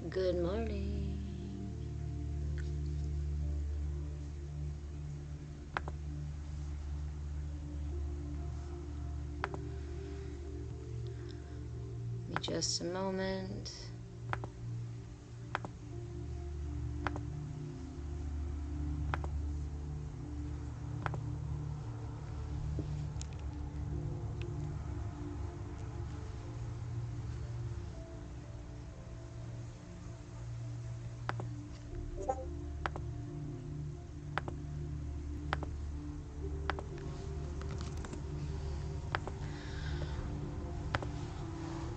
Good morning. Give me just a moment.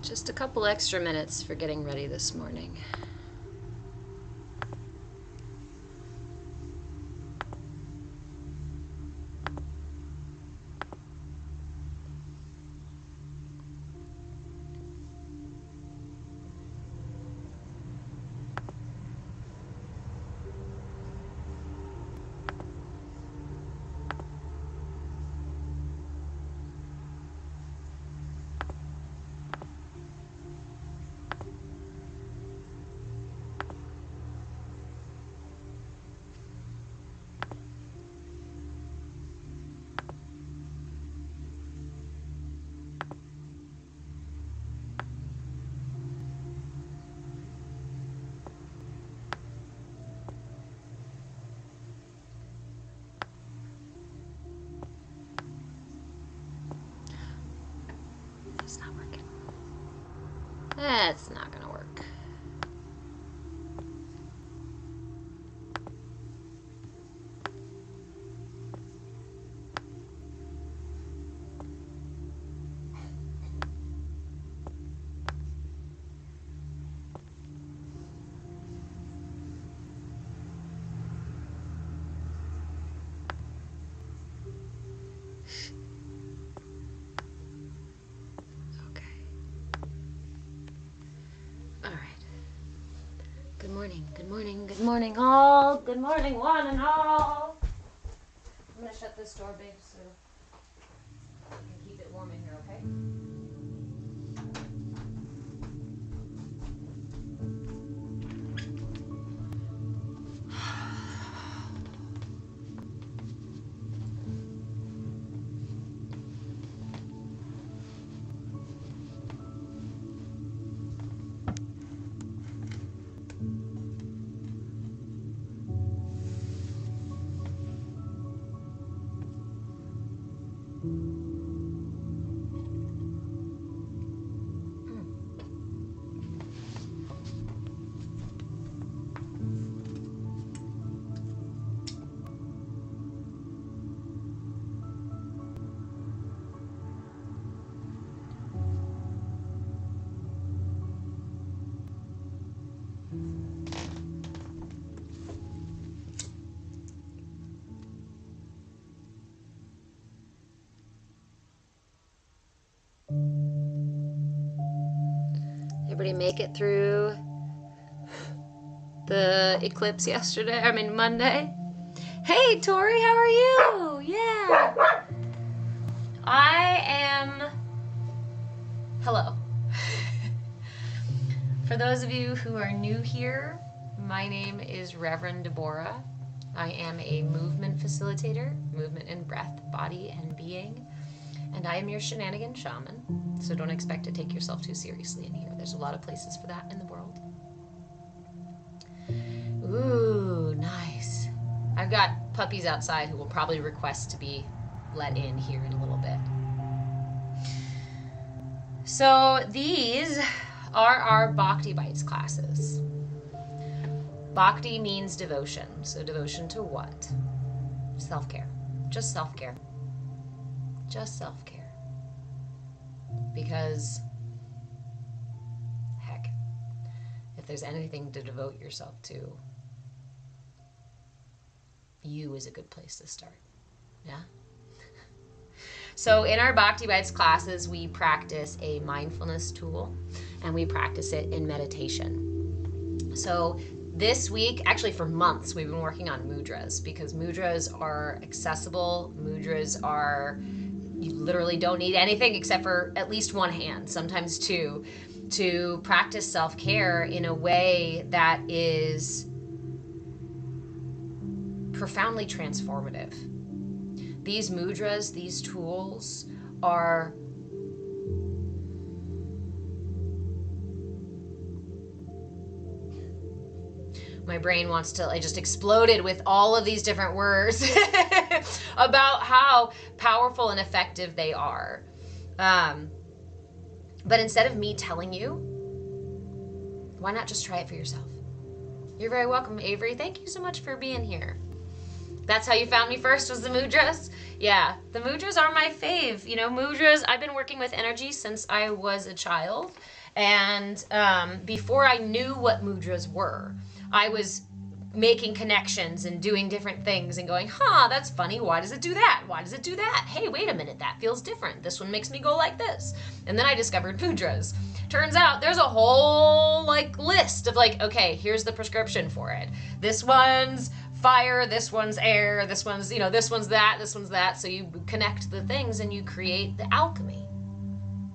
Just a couple extra minutes for getting ready this morning. It's not working. That's not gonna work. Good morning, good morning, good morning all. Good morning one and all. I'm gonna shut this door, babe, so I can keep it warm in here, okay? Everybody make it through the eclipse yesterday? Monday? Hey, Tori, how are you? Yeah. I am... Hello. For those of you who are new here, my name is Reverend Deborah. I am a movement facilitator, movement in breath, body, and being. And I am your shenanigan shaman, so don't expect to take yourself too seriously in here. There's a lot of places for that in the world. Ooh, nice. I've got puppies outside who will probably request to be let in here in a little bit. So these are our Bhakti Bites classes. Bhakti means devotion. So devotion to what? Self-care. Just self-care. Just self-care. Because, heck, if there's anything to devote yourself to, you is a good place to start. Yeah? So in our Bhakti Bites classes, we practice a mindfulness tool, and we practice it in meditation. So This week, actually for months, we've been working on mudras because mudras are accessible. Mudras are, you literally don't need anything except for at least one hand, sometimes two, to practice self-care in a way that is profoundly transformative. These mudras, these tools are my brain wants to, I just exploded with all of these different words about how powerful and effective they are. But instead of me telling you, why not just try it for yourself? You're very welcome, Avery. Thank you so much for being here. That's how you found me first, was the mudras? Yeah, the mudras are my fave. You know, mudras, I've been working with energy since I was a child. And before I knew what mudras were, I was making connections and doing different things and going, huh, that's funny. Why does it do that? Why does it do that? Hey, wait a minute, that feels different. This one makes me go like this. And then I discovered mudras. Turns out there's a whole list of okay, here's the prescription for it. This one's fire, this one's air, this one's, this one's that, this one's that. So you connect the things and you create the alchemy.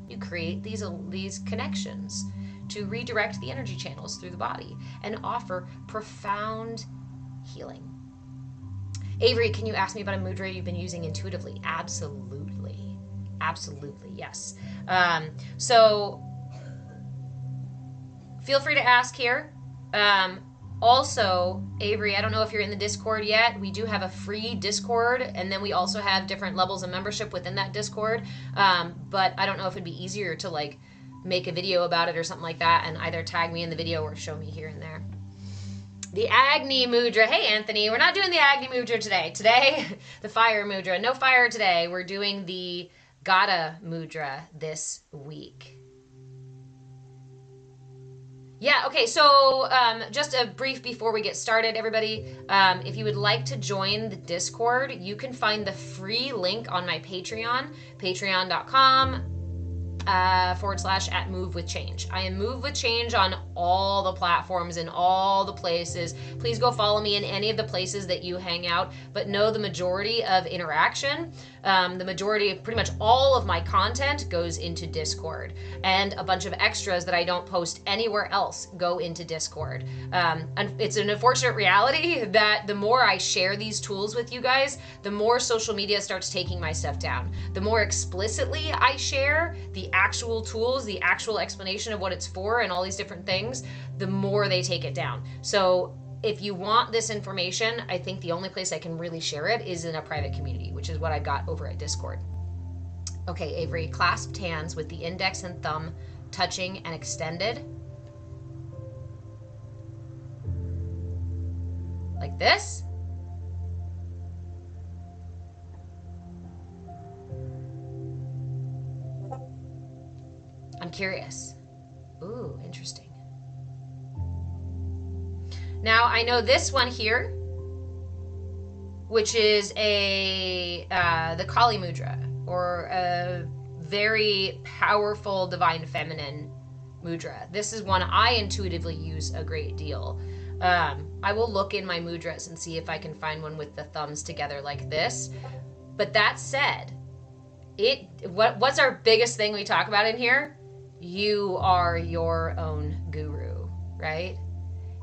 You create these connections to redirect the energy channels through the body and offer profound healing. Avery, can you ask me about a mudra you've been using intuitively? Absolutely. Absolutely, yes. So feel free to ask here. Also, Avery, I don't know if you're in the Discord yet. We do have a free Discord, and then we also have different levels of membership within that Discord. But I don't know if it'd be easier to make a video about it or something like that and either tag me in the video or show me here and there. The Agni Mudra. Hey, Anthony, we're not doing the Agni Mudra today. Today, the Fire Mudra. No fire today. We're doing the Gada Mudra this week. Yeah, okay, so just a brief before we get started, everybody. If you would like to join the Discord, you can find the free link on my Patreon, patreon.com /@MoveWithChange. I am Move with Change on all the platforms in all the places. Please go follow me in any of the places that you hang out, but know the majority of interaction, the majority of pretty much all of my content goes into Discord, and a bunch of extras that I don't post anywhere else go into Discord. And it's an unfortunate reality that the more I share these tools with you guys, the more social media starts taking my stuff down. The more explicitly I share the actual tools, the actual explanation of what it's for and all these different things, the more they take it down. So if you want this information, I think the only place I can really share it is in a private community, which is what I've got over at Discord. Okay, Avery, clasped hands with the index and thumb touching and extended. Like this. I'm curious. Ooh, interesting. Now I know this one here, which is the Kali Mudra, or a very powerful divine feminine mudra. This is one I intuitively use a great deal. I will look in my mudras and see if I can find one with the thumbs together like this. But that said, what's our biggest thing we talk about in here? You are your own guru, right?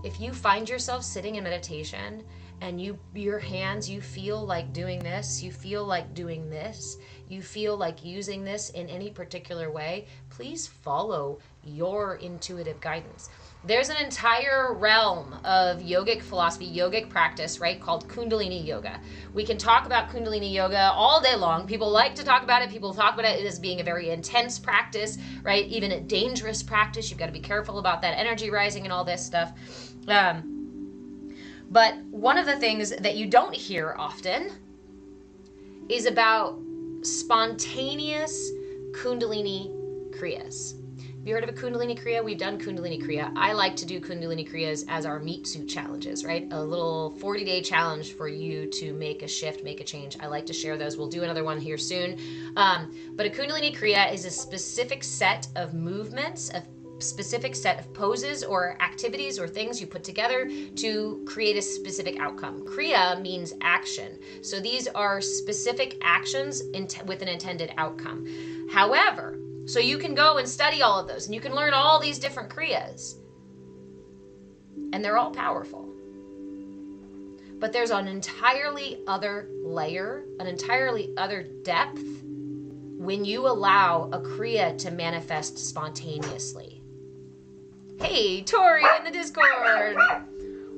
If you find yourself sitting in meditation and your hands, you feel like doing this, you feel like doing this, you feel like using this in any particular way, please follow your intuitive guidance. There's an entire realm of yogic philosophy, yogic practice, right, called Kundalini Yoga. We can talk about Kundalini Yoga all day long. People like to talk about it. People talk about it as being a very intense practice, right, even a dangerous practice. You've got to be careful about that energy rising and all this stuff. But one of the things that you don't hear often is about spontaneous Kundalini Kriyas. Have you heard of a Kundalini Kriya? We've done Kundalini Kriya. I like to do Kundalini Kriyas as our meat suit challenges, right? A little 40-day challenge for you to make a shift, make a change. I like to share those. We'll do another one here soon. But a Kundalini Kriya is a specific set of movements, of specific set of poses or activities or things you put together to create a specific outcome. Kriya means action. So these are specific actions with an intended outcome. However, so you can go and study all of those and you can learn all these different Kriyas. And they're all powerful. But there's an entirely other layer, an entirely other depth when you allow a Kriya to manifest spontaneously. Hey, Tori in the Discord.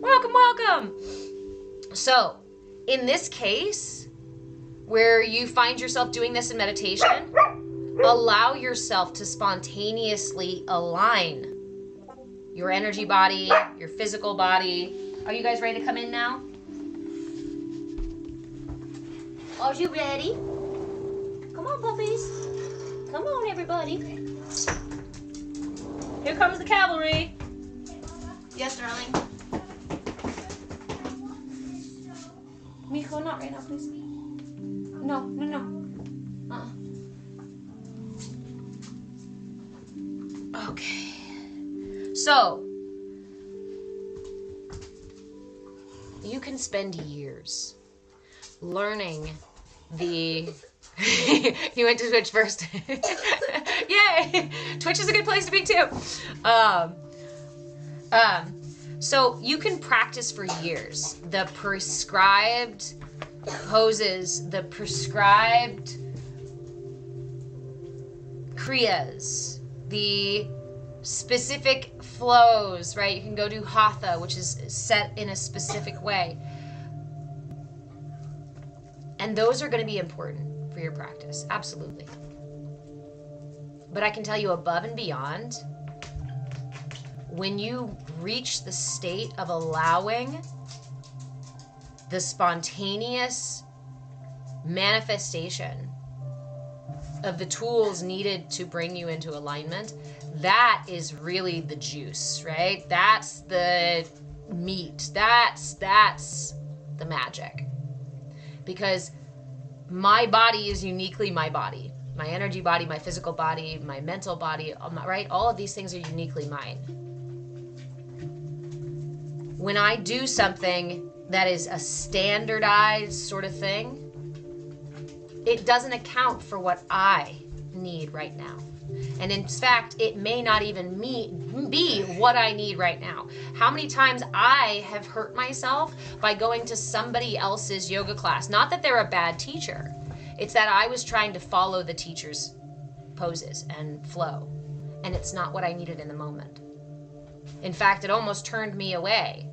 Welcome, welcome. So, in this case, where you find yourself doing this in meditation, allow yourself to spontaneously align your energy body, your physical body. Are you guys ready to come in now? Are you ready? Come on, puppies. Come on, everybody. Here comes the cavalry. Yes, darling. Mijo, not right now, please. No. Okay. So, you can spend years learning the... You went to Twitch first. Yay! Twitch is a good place to be too. So you can practice for years the prescribed poses, the prescribed kriyas, the specific flows, right? You can go do hatha, which is set in a specific way. And those are going to be important for your practice, absolutely. But I can tell you above and beyond, when you reach the state of allowing the spontaneous manifestation of the tools needed to bring you into alignment, that is really the juice, right? That's the meat. That's the magic. Because my body is uniquely my body. My energy body, my physical body, my mental body, right? All of these things are uniquely mine. When I do something that is a standardized sort of thing, it doesn't account for what I need right now. And in fact, it may not even be what I need right now. How many times I have hurt myself by going to somebody else's yoga class? Not that they're a bad teacher. It's that I was trying to follow the teacher's poses and flow. And it's not what I needed in the moment. In fact, it almost turned me away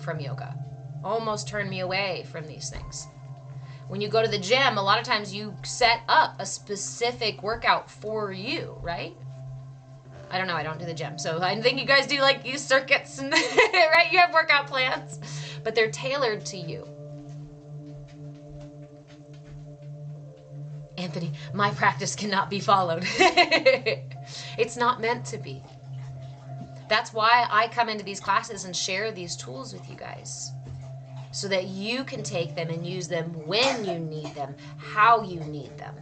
from yoga. Almost turned me away from these things. When you go to the gym, a lot of times you set up a specific workout for you, right? I don't know, I don't do the gym. So I think you guys do like use circuits, and right? You have workout plans, but they're tailored to you. Anthony, my practice cannot be followed. It's not meant to be. That's why I come into these classes and share these tools with you guys, so that you can take them and use them when you need them, how you need them.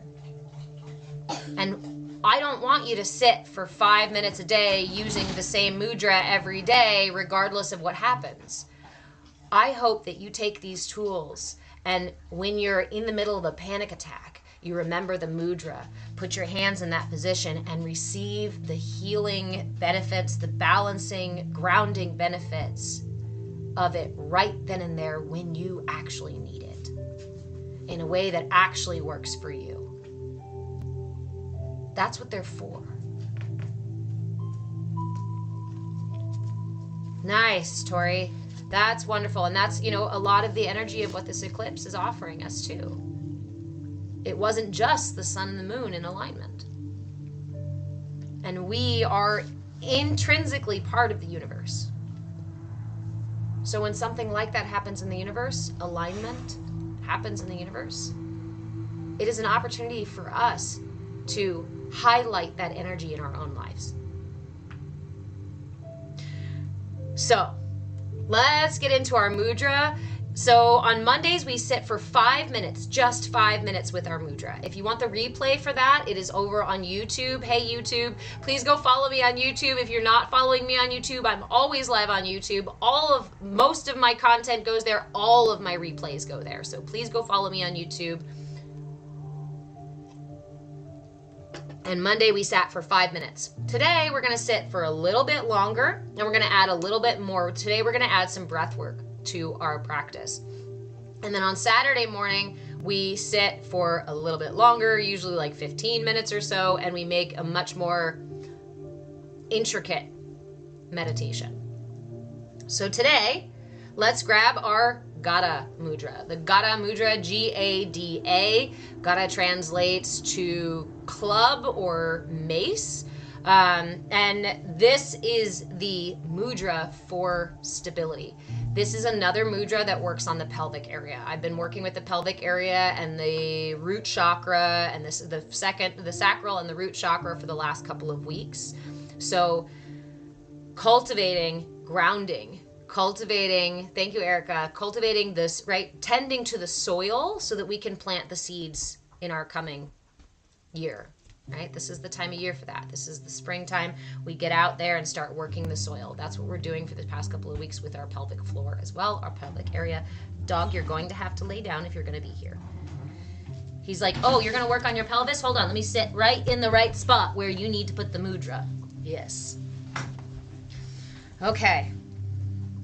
And I don't want you to sit for 5 minutes a day using the same mudra every day, regardless of what happens. I hope that you take these tools, and when you're in the middle of a panic attack, you remember the mudra, put your hands in that position and receive the healing benefits, the balancing, grounding benefits of it right then and there when you actually need it, in a way that actually works for you. That's what they're for. Nice, Tori. That's wonderful. And that's, a lot of the energy of what this eclipse is offering us too. It wasn't just the sun and the moon in alignment. And we are intrinsically part of the universe. So when something like that happens in the universe, alignment happens in the universe, it is an opportunity for us to highlight that energy in our own lives. So let's get into our mudra. So on Mondays, we sit for 5 minutes, just 5 minutes with our mudra. If you want the replay for that, it is over on YouTube. Hey, YouTube, please go follow me on YouTube. If you're not following me on YouTube, I'm always live on YouTube. Most of my content goes there. All of my replays go there. So please go follow me on YouTube. And Monday we sat for 5 minutes. Today we're going to sit for a little bit longer, and we're going to add a little bit more. Today we're going to add some breath work to our practice. And then on Saturday morning, we sit for a little bit longer, usually like 15 minutes or so, and we make a much more intricate meditation. So today, let's grab our Gada Mudra. The Gada Mudra, G-A-D-A. Gada translates to club or mace. And this is the mudra for stability. This is another mudra that works on the pelvic area. I've been working with the pelvic area and the root chakra and the sacral and the root chakra for the last couple of weeks. So cultivating, grounding, thank you, Erica, cultivating this, right? Tending to the soil so that we can plant the seeds in our coming year. Right? This is the time of year for that. This is the springtime. We get out there and start working the soil. That's what we're doing for the past couple of weeks with our pelvic floor as well, our pelvic area. Dog, you're going to have to lay down if you're going to be here. He's like, oh, you're going to work on your pelvis? Hold on, let me sit right in the right spot where you need to put the mudra. Yes. Okay.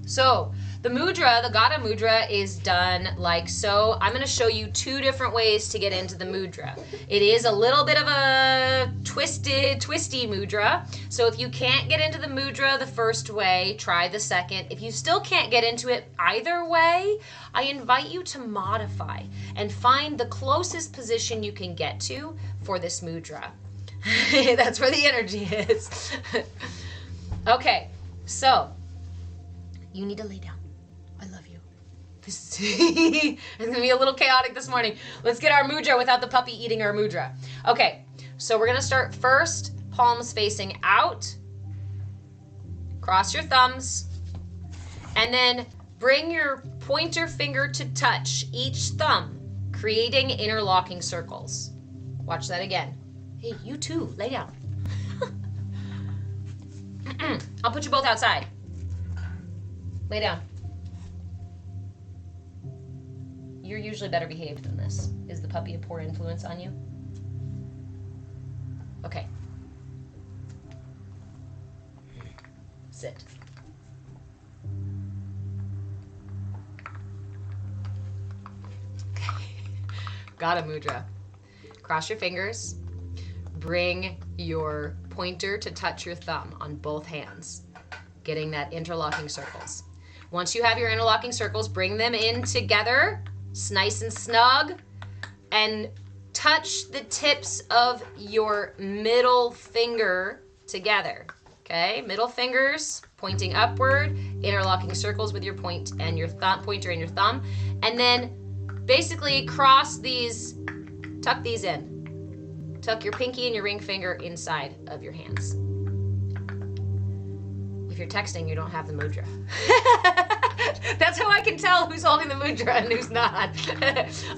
So the mudra, the Gada Mudra, is done like so. I'm going to show you 2 different ways to get into the mudra. It is a little bit of a twisty mudra. So if you can't get into the mudra the first way, try the second. If you still can't get into it either way, I invite you to modify and find the closest position you can get to for this mudra. That's where the energy is. Okay, so you need to lay down. I love you. It's going to be a little chaotic this morning. Let's get our mudra without the puppy eating our mudra. Okay, so we're going to start first, palms facing out. Cross your thumbs. And then bring your pointer finger to touch each thumb, creating interlocking circles. Watch that again. Hey, you too, lay down. I'll put you both outside. Lay down. You're usually better behaved than this. Is the puppy a poor influence on you? Okay. Sit. Okay. Gada Mudra. Cross your fingers. Bring your pointer to touch your thumb on both hands, getting that interlocking circles. Once you have your interlocking circles, bring them in together, nice and snug, and touch the tips of your middle finger together. Okay, middle fingers pointing upward, interlocking circles with your pointer and your thumb, and then basically cross these, tuck these in. Tuck your pinky and your ring finger inside of your hands. If you're texting, you don't have the mudra. That's how I can tell who's holding the mudra and who's not.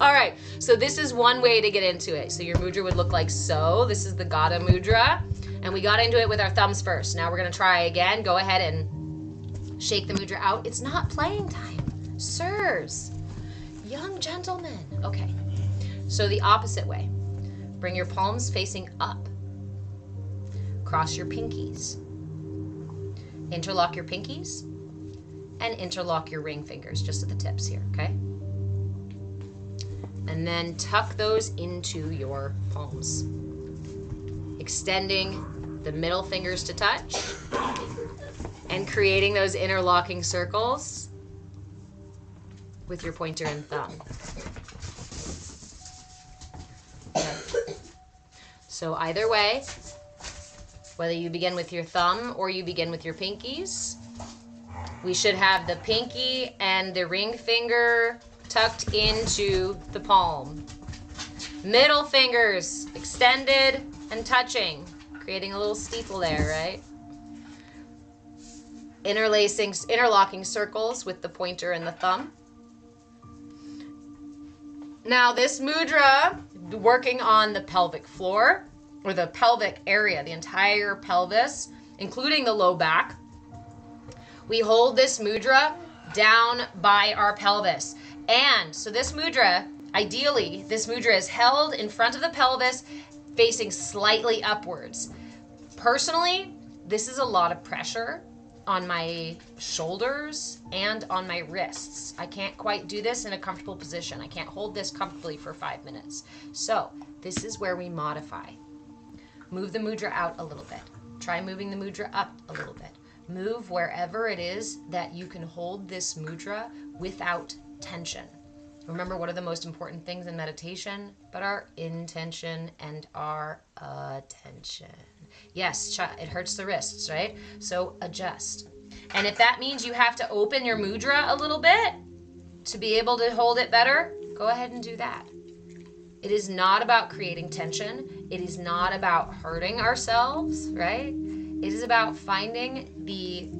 All right, so this is one way to get into it. So your mudra would look like so. This is the Gada Mudra. And we got into it with our thumbs first. Now we're gonna try again. Go ahead and shake the mudra out. It's not playing time. Sirs, young gentlemen. Okay, so the opposite way. Bring your palms facing up. Cross your pinkies. Interlock your pinkies and interlock your ring fingers just at the tips here, okay? And then tuck those into your palms. Extending the middle fingers to touch and creating those interlocking circles with your pointer and thumb. Okay. So either way, whether you begin with your thumb or you begin with your pinkies, we should have the pinky and the ring finger tucked into the palm. Middle fingers extended and touching, creating a little steeple there, right? Interlocking circles with the pointer and the thumb. Now this mudra, working on the pelvic floor or the pelvic area, the entire pelvis, including the low back. We hold this mudra down by our pelvis. And so this mudra, ideally, this mudra is held in front of the pelvis, facing slightly upwards. Personally, this is a lot of pressure on my shoulders and on my wrists. I can't quite do this in a comfortable position. I can't hold this comfortably for 5 minutes. So this is where we modify. Move the mudra out a little bit. Try moving the mudra up a little bit. Move wherever it is that you can hold this mudra without tension. Remember, what are the most important things in meditation but our intention and our attention? Yes, it hurts the wrists, right? So adjust. And if that means you have to open your mudra a little bit to be able to hold it better, go ahead and do that. It is not about creating tension. It is not about hurting ourselves, right? It is about finding the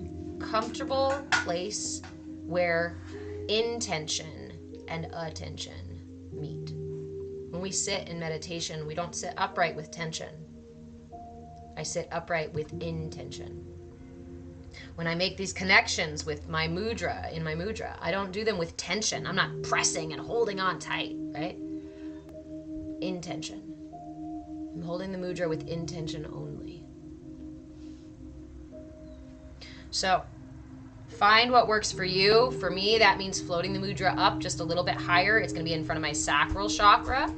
comfortable place where intention and attention meet. When we sit in meditation, we don't sit upright with tension. I sit upright with intention. When I make these connections with my mudra, in my mudra, I don't do them with tension. I'm not pressing and holding on tight, right? Intention. I'm holding the mudra with intention only. So, find what works for you. For me, that means floating the mudra up just a little bit higher. It's going to be in front of my sacral chakra.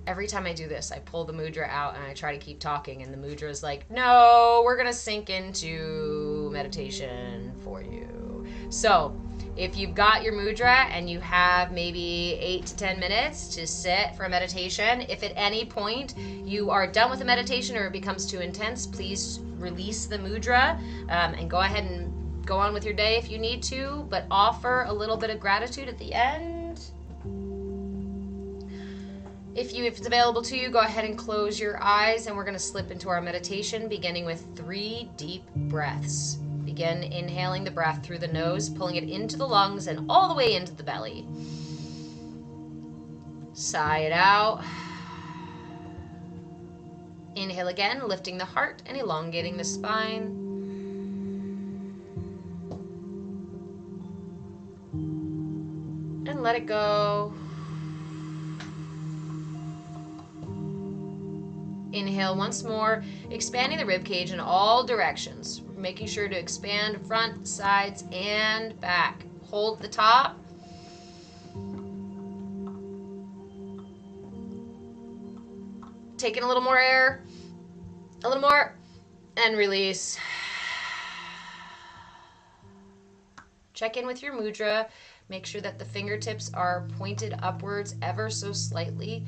Every time I do this, I pull the mudra out and I try to keep talking, and the mudra is like, no, we're going to sink into meditation for you. So, if you've got your mudra and you have maybe 8 to 10 minutes to sit for a meditation, if at any point you are done with the meditation or it becomes too intense, please release the mudra and go ahead and go on with your day if you need to, but offer a little bit of gratitude at the end. If it's available to you, go ahead and close your eyes, and we're going to slip into our meditation, beginning with 3 deep breaths. Begin inhaling the breath through the nose, pulling it into the lungs and all the way into the belly. Sigh it out. Inhale again, lifting the heart and elongating the spine. And let it go. Inhale once more, expanding the ribcage in all directions, making sure to expand front, sides, and back. Hold the top. Take in a little more air, a little more, and release. Check in with your mudra. Make sure that the fingertips are pointed upwards ever so slightly.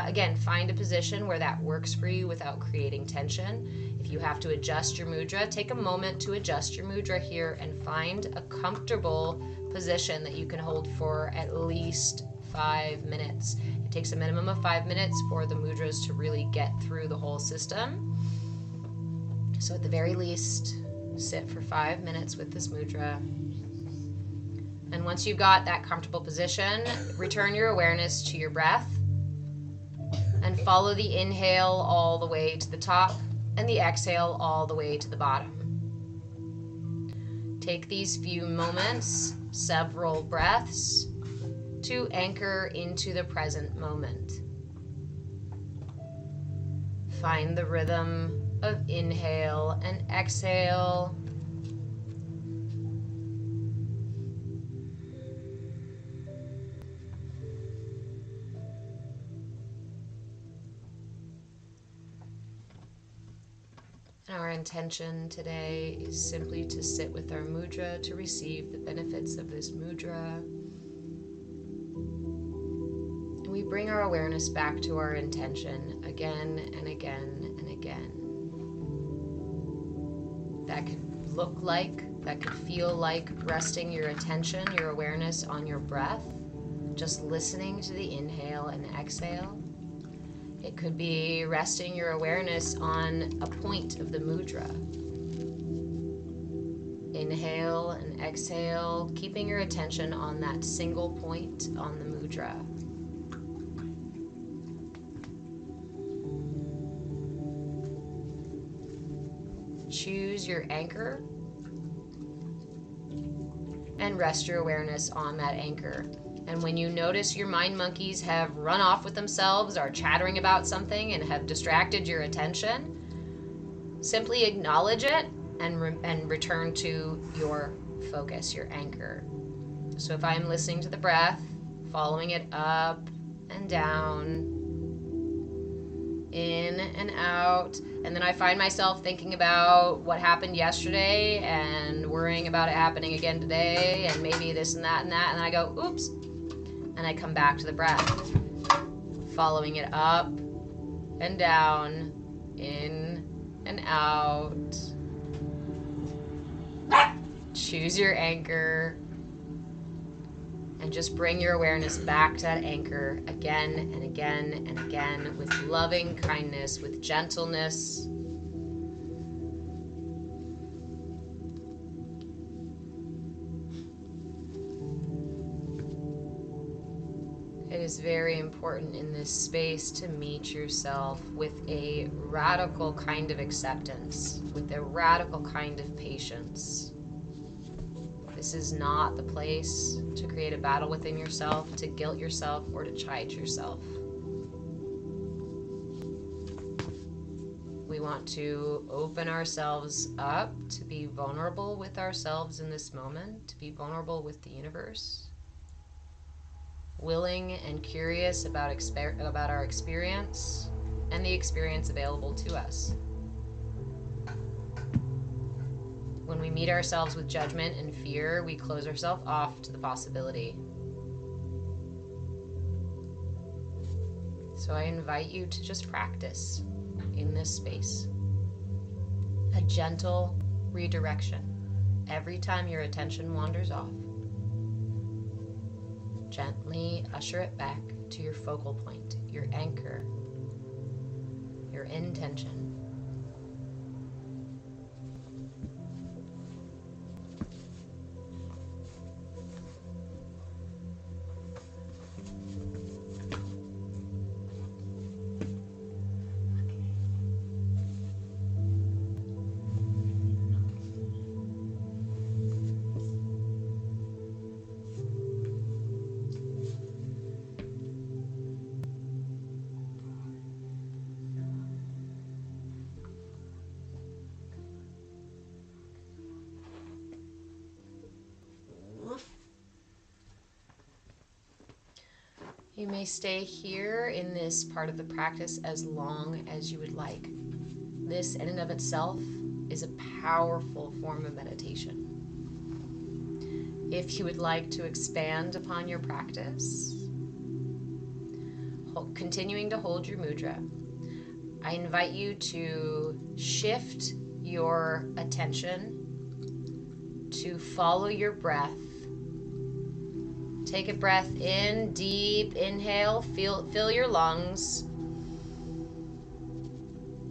Again, find a position where that works for you without creating tension. If you have to adjust your mudra, take a moment to adjust your mudra here and find a comfortable position that you can hold for at least 5 minutes. It takes a minimum of 5 minutes for the mudras to really get through the whole system. So at the very least, sit for 5 minutes with this mudra. And once you've got that comfortable position, return your awareness to your breath and follow the inhale all the way to the top and the exhale all the way to the bottom. Take these few moments, several breaths, to anchor into the present moment. Find the rhythm of inhale and exhale. Our intention today is simply to sit with our mudra, to receive the benefits of this mudra. And we bring our awareness back to our intention again and again and again. That could look like, that could feel like resting your attention, your awareness on your breath, just listening to the inhale and exhale. It could be resting your awareness on a point of the mudra. Inhale and exhale, keeping your attention on that single point on the mudra. Choose your anchor and rest your awareness on that anchor. And when you notice your mind monkeys have run off with themselves, are chattering about something, and have distracted your attention, simply acknowledge it and return to your focus, your anchor. So if I'm listening to the breath, following it up and down, in and out, and then I find myself thinking about what happened yesterday and worrying about it happening again today, and maybe this and that, and then I go, oops, and I come back to the breath, following it up and down, in and out. Choose your anchor and just bring your awareness back to that anchor again and again and again, with loving kindness, with gentleness. It is very important in this space to meet yourself with a radical kind of acceptance, with a radical kind of patience. This is not the place to create a battle within yourself, to guilt yourself, or to chide yourself. We want to open ourselves up to be vulnerable with ourselves in this moment, to be vulnerable with the universe, willing and curious about our experience and the experience available to us. When we meet ourselves with judgment and fear, we close ourselves off to the possibility. So I invite you to just practice in this space a gentle redirection. Every time your attention wanders off, gently usher it back to your focal point, your anchor, your intention. You may stay here in this part of the practice as long as you would like. This in and of itself is a powerful form of meditation. If you would like to expand upon your practice, continuing to hold your mudra, I invite you to shift your attention to follow your breath. Take a breath in, deep inhale, fill your lungs.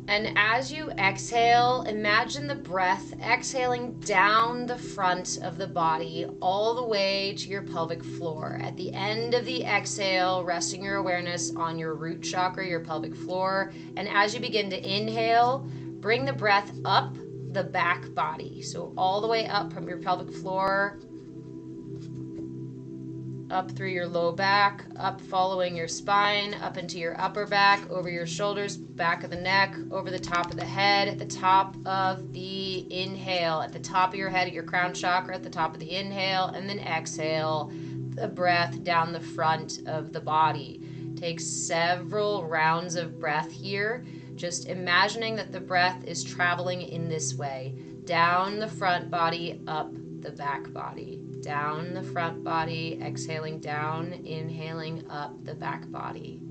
And as you exhale, imagine the breath exhaling down the front of the body all the way to your pelvic floor. At the end of the exhale, resting your awareness on your root chakra, your pelvic floor. And as you begin to inhale, bring the breath up the back body. So all the way up from your pelvic floor, up through your low back, up following your spine, up into your upper back, over your shoulders, back of the neck, over the top of the head, at the top of the inhale, at the top of your head, at your crown chakra, at the top of the inhale, and then exhale the breath down the front of the body. Take several rounds of breath here, just imagining that the breath is traveling in this way, down the front body, up the back body. Down the front body, exhaling down, inhaling up the back body.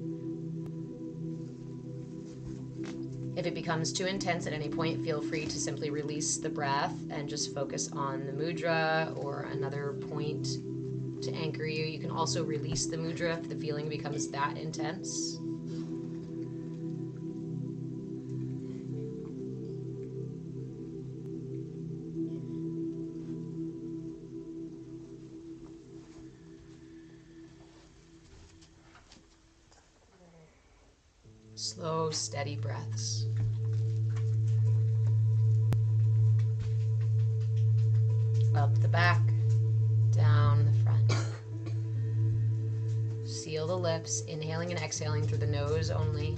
If it becomes too intense at any point, feel free to simply release the breath and just focus on the mudra or another point to anchor you. You can also release the mudra if the feeling becomes that intense. Slow, steady breaths. Up the back, down the front. Seal the lips, inhaling and exhaling through the nose only.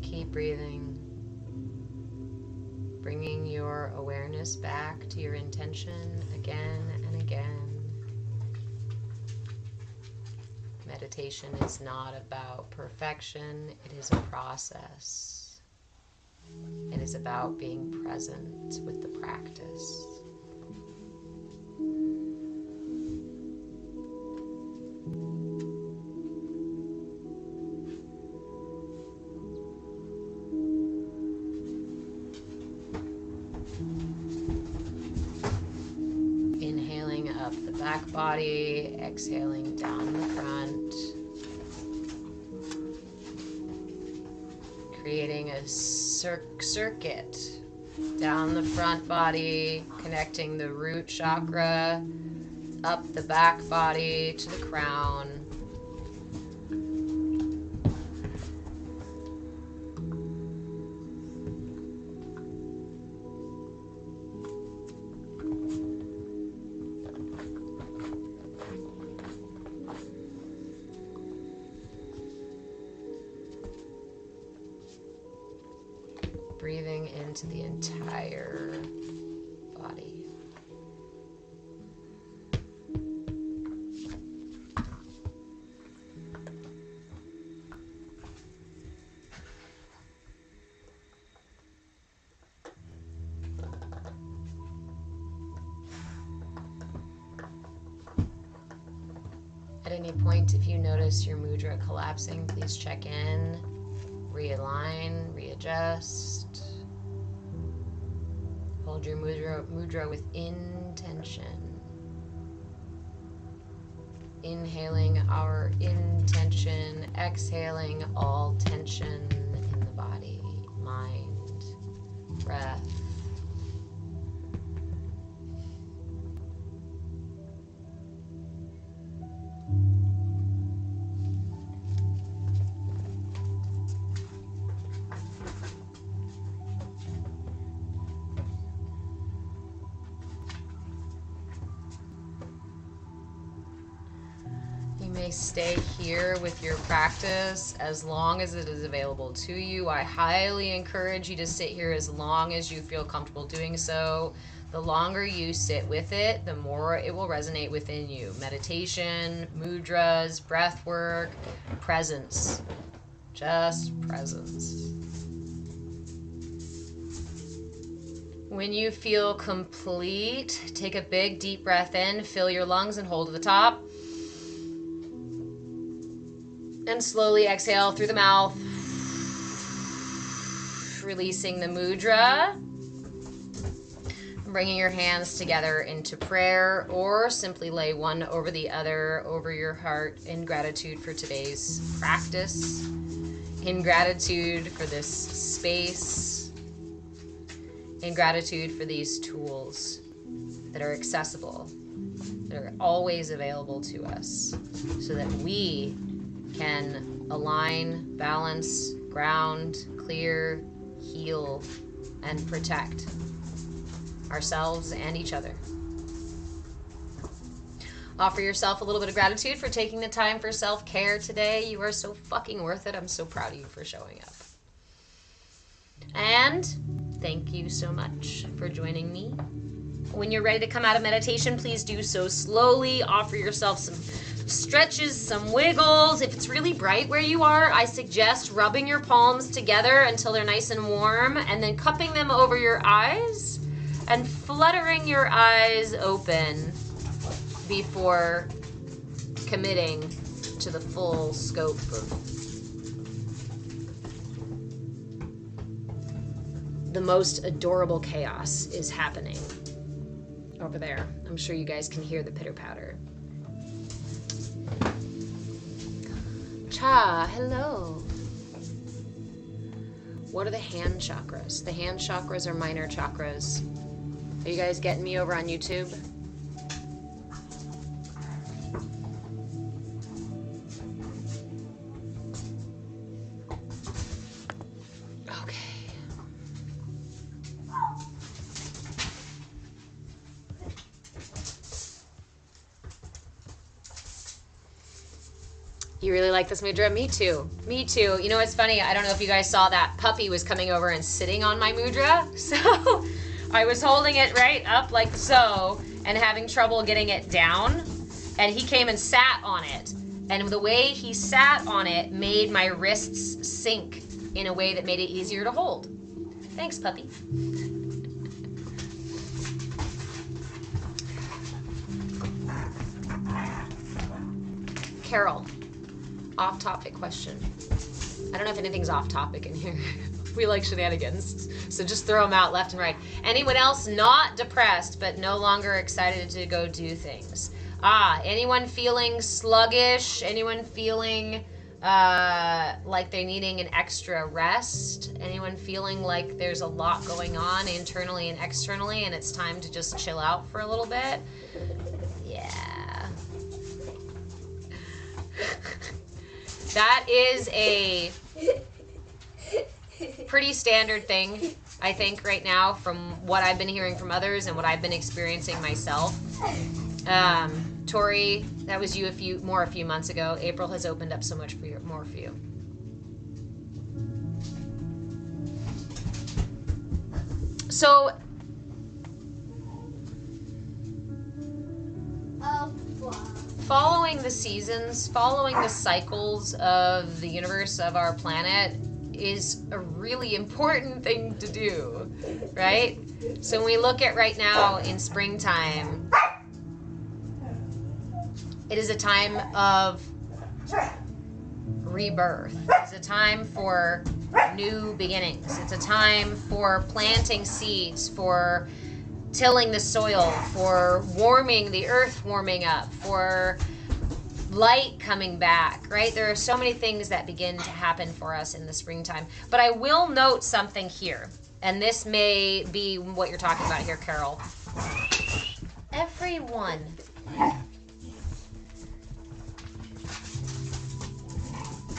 Keep breathing, bringing your awareness back to your intention again and again. Meditation is not about perfection, it is a process. It is about being present with the practice. Inhaling up the back body, exhaling down the front. Creating a circuit down the front body, connecting the root chakra up the back body to the crown. Breathing into the entire body. At any point, if you notice your mudra collapsing, please check in, realign, readjust. Hold your mudra with intention. Inhaling our intention, exhaling all tension in the body, mind, breath. Stay here with your practice as long as it is available to you. I highly encourage you to sit here as long as you feel comfortable doing so. The longer you sit with it, the more it will resonate within you. Meditation, mudras, breath work, presence. Just presence. When you feel complete, take a big deep breath in, fill your lungs and hold at the top. And slowly exhale through the mouth, releasing the mudra, bringing your hands together into prayer, or simply lay one over the other over your heart in gratitude for today's practice, in gratitude for this space, in gratitude for these tools that are accessible, that are always available to us, so that we can align, balance, ground, clear, heal, and protect ourselves and each other. Offer yourself a little bit of gratitude for taking the time for self-care today. You are so fucking worth it. I'm so proud of you for showing up. And thank you so much for joining me. When you're ready to come out of meditation, please do so slowly. Offer yourself some stretches, some wiggles. If it's really bright where you are, I suggest rubbing your palms together until they're nice and warm, and then cupping them over your eyes and fluttering your eyes open before committing to the full scope of the most adorable chaos is happening over there. I'm sure you guys can hear the pitter-patter. Cha, hello. What are the hand chakras? The hand chakras are minor chakras. Are you guys getting me over on YouTube? You really like this mudra? Me too. Me too. You know what's funny? I don't know if you guys saw that puppy was coming over and sitting on my mudra. So I was holding it right up like so and having trouble getting it down. And he came and sat on it. And the way he sat on it made my wrists sink in a way that made it easier to hold. Thanks, puppy. Carol. Off-topic question. I don't know if anything's off-topic in here. We like shenanigans, so just throw them out left and right. Anyone else not depressed but no longer excited to go do things? Anyone feeling sluggish? Anyone feeling like they're needing an extra rest? Anyone feeling like there's a lot going on internally and externally and it's time to just chill out for a little bit? Yeah. That is a pretty standard thing, I think, right now from what I've been hearing from others and what I've been experiencing myself. Tori, that was you a few months ago. April has opened up so much more for you. So, following the seasons, following the cycles of the universe, of our planet, is a really important thing to do, right? So when we look at right now in springtime, it is a time of rebirth. It's a time for new beginnings. It's a time for planting seeds, for tilling the soil, for warming the earth, warming up, for light coming back, right? There are so many things that begin to happen for us in the springtime. But I will note something here, and this may be what you're talking about here, Carol. Everyone.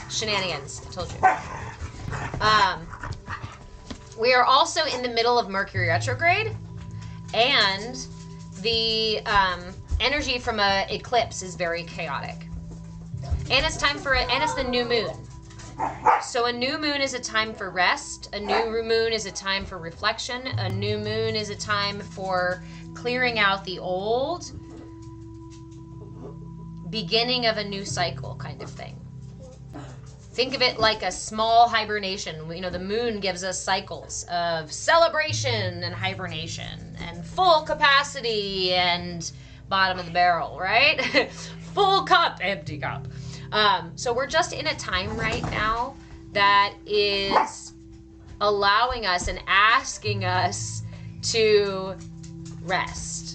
Shenanigans, I told you. We are also in the middle of Mercury retrograde. And the energy from an eclipse is very chaotic. And it's the new moon. So a new moon is a time for rest. A new moon is a time for reflection. A new moon is a time for clearing out the old, beginning of a new cycle kind of thing. Think of it like a small hibernation. You know, the moon gives us cycles of celebration and hibernation and full capacity and bottom of the barrel, right? Full cup, empty cup. So we're just in a time right now that is allowing us and asking us to rest.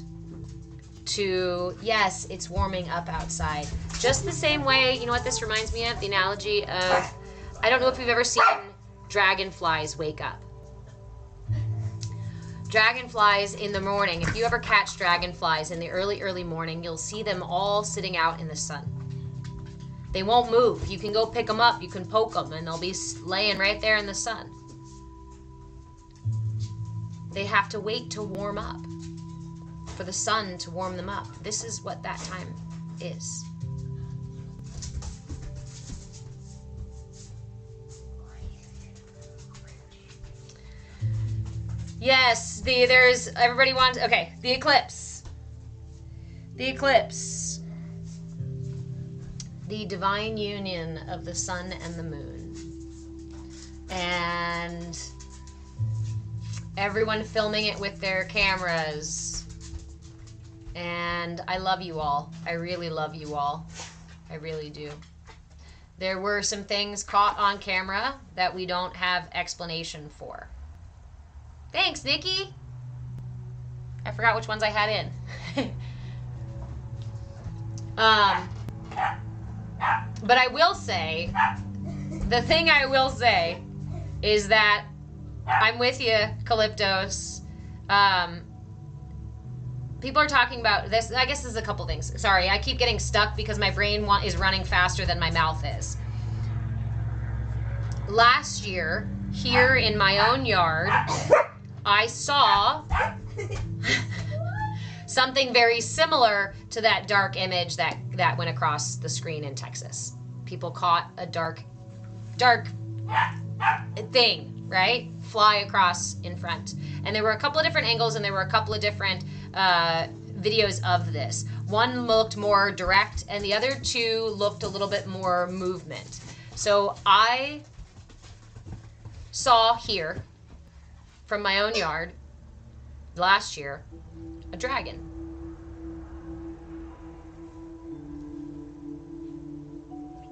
Yes, it's warming up outside. Just the same way, you know what this reminds me of? The analogy of, I don't know if you've ever seen dragonflies wake up. Dragonflies in the morning, if you ever catch dragonflies in the early morning, you'll see them all sitting out in the sun. They won't move. You can go pick them up, you can poke them, and they'll be laying right there in the sun. They have to wait to warm up, for the sun to warm them up. This is what that time is. Yes, everybody wants, okay, the eclipse. The eclipse. The divine union of the sun and the moon. And everyone filming it with their cameras. And I love you all. I really love you all. I really do. There were some things caught on camera that we don't have explanation for. Thanks, Nikki. I forgot which ones I had in. But I will say, the thing I will say is that I'm with you, Calyptos. People are talking about this. I guess there's a couple things. Sorry, I keep getting stuck because my brain is running faster than my mouth is. Last year, here in my own yard, I saw something very similar to that dark image that went across the screen in Texas. People caught a dark thing, right? Fly across in front. And there were a couple of different angles and there were a couple of different videos of this. One looked more direct and the other two looked a little bit more movement. So I saw here from my own yard last year a dragon.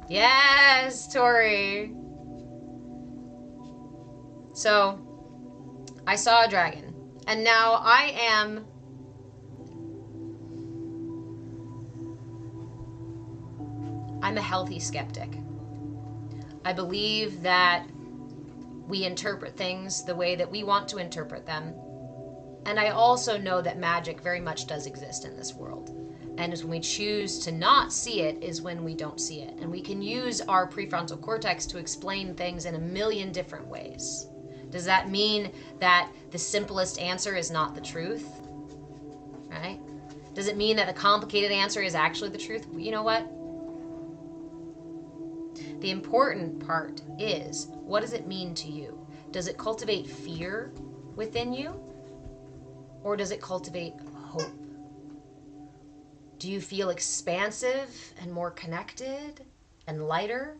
Yes, Tori. So I saw a dragon, and now I'm a healthy skeptic. I believe that we interpret things the way that we want to interpret them. And I also know that magic very much does exist in this world. And when we choose to not see it is when we don't see it. And we can use our prefrontal cortex to explain things in a million different ways. Does that mean that the simplest answer is not the truth? Right? Does it mean that the complicated answer is actually the truth? You know what? The important part is, what does it mean to you? Does it cultivate fear within you? Or does it cultivate hope? Do you feel expansive and more connected and lighter?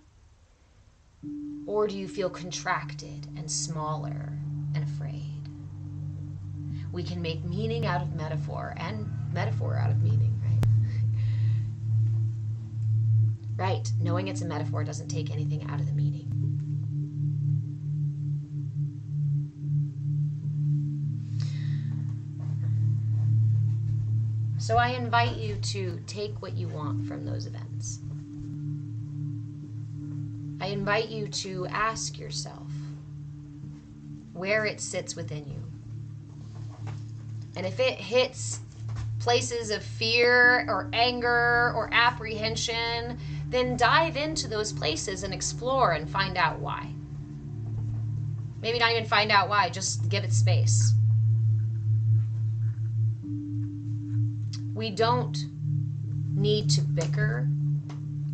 Or do you feel contracted and smaller and afraid? We can make meaning out of metaphor and metaphor out of meaning, right? Right, knowing it's a metaphor doesn't take anything out of the meaning. So I invite you to take what you want from those events. I invite you to ask yourself where it sits within you. And if it hits places of fear or anger or apprehension, then dive into those places and explore and find out why. Maybe not even find out why, just give it space. We don't need to bicker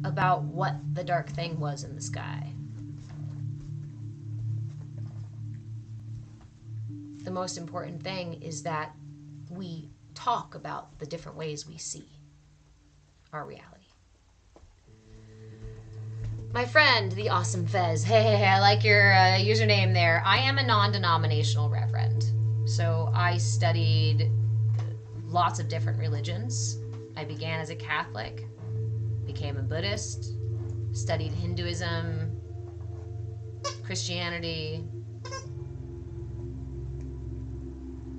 about what the dark thing was in the sky. The most important thing is that we talk about the different ways we see our reality. My friend, the awesome Fez, hey, I like your username there. I am a non-denominational reverend. So I studied lots of different religions. I began as a Catholic, became a Buddhist, studied Hinduism, Christianity,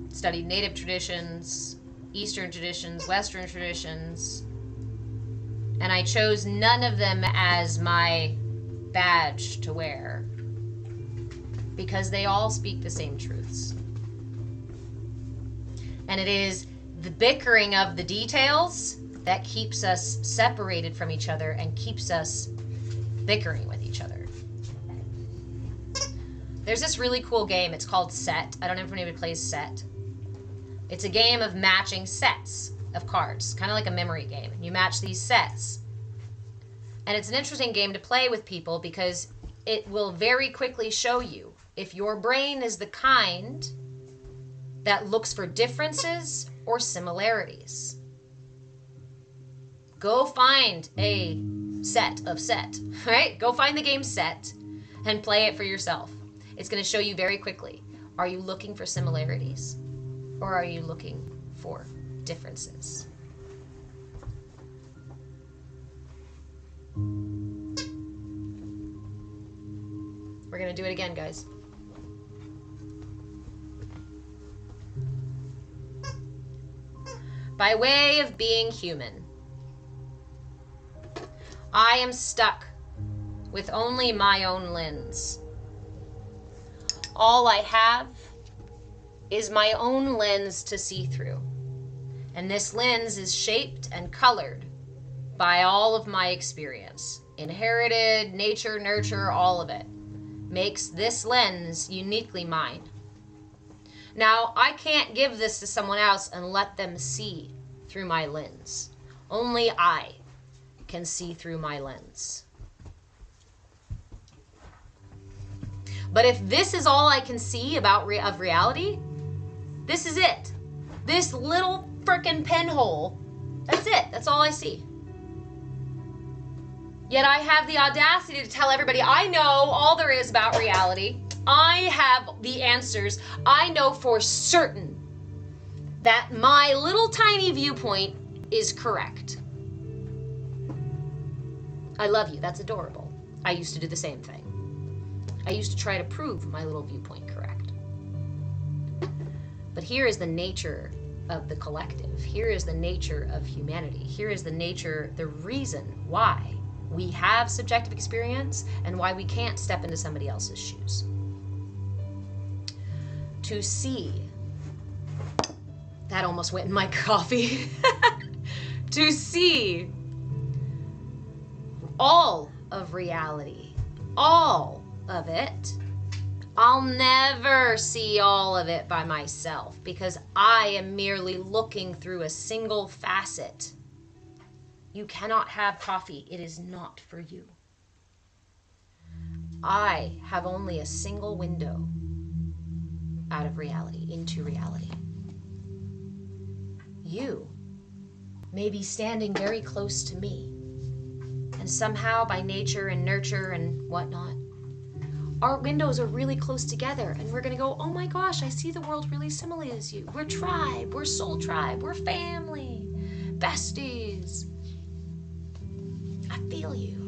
studied Native traditions, Eastern traditions, Western traditions, and I chose none of them as my badge to wear because they all speak the same truths. And it is the bickering of the details that keeps us separated from each other and keeps us bickering with each other. There's this really cool game. It's called Set. I don't know if anybody plays Set. It's a game of matching sets of cards, kind of like a memory game. You match these sets. And it's an interesting game to play with people because it will very quickly show you if your brain is the kind that looks for differences or similarities. Go find a set of Set, right? Go find the game Set and play it for yourself. It's going to show you very quickly. Are you looking for similarities or are you looking for differences? going to do it again, guys. By way of being human, I am stuck with only my own lens. All I have is my own lens to see through. And this lens is shaped and colored by all of my experience. Inherited, nature, nurture, all of it makes this lens uniquely mine. Now, I can't give this to someone else and let them see through my lens. Only I can see through my lens. But if this is all I can see about of reality, this is it. This little frickin' pinhole, that's it. That's all I see. Yet I have the audacity to tell everybody I know all there is about reality. I have the answers. I know for certain that my little tiny viewpoint is correct. I love you. That's adorable. I used to do the same thing. I used to try to prove my little viewpoint correct. But here is the nature of the collective. Here is the nature of humanity. Here is the nature, the reason why we have subjective experience and why we can't step into somebody else's shoes. To see, that almost went in my coffee, to see all of reality, all of it. I'll never see all of it by myself because I am merely looking through a single facet. You cannot have coffee. It is not for you. I have only a single window out of reality, into reality. You may be standing very close to me, and somehow by nature and nurture and whatnot, our windows are really close together, and we're gonna go, oh my gosh, I see the world really similarly as you. We're tribe, we're soul tribe, we're family, besties. I feel you.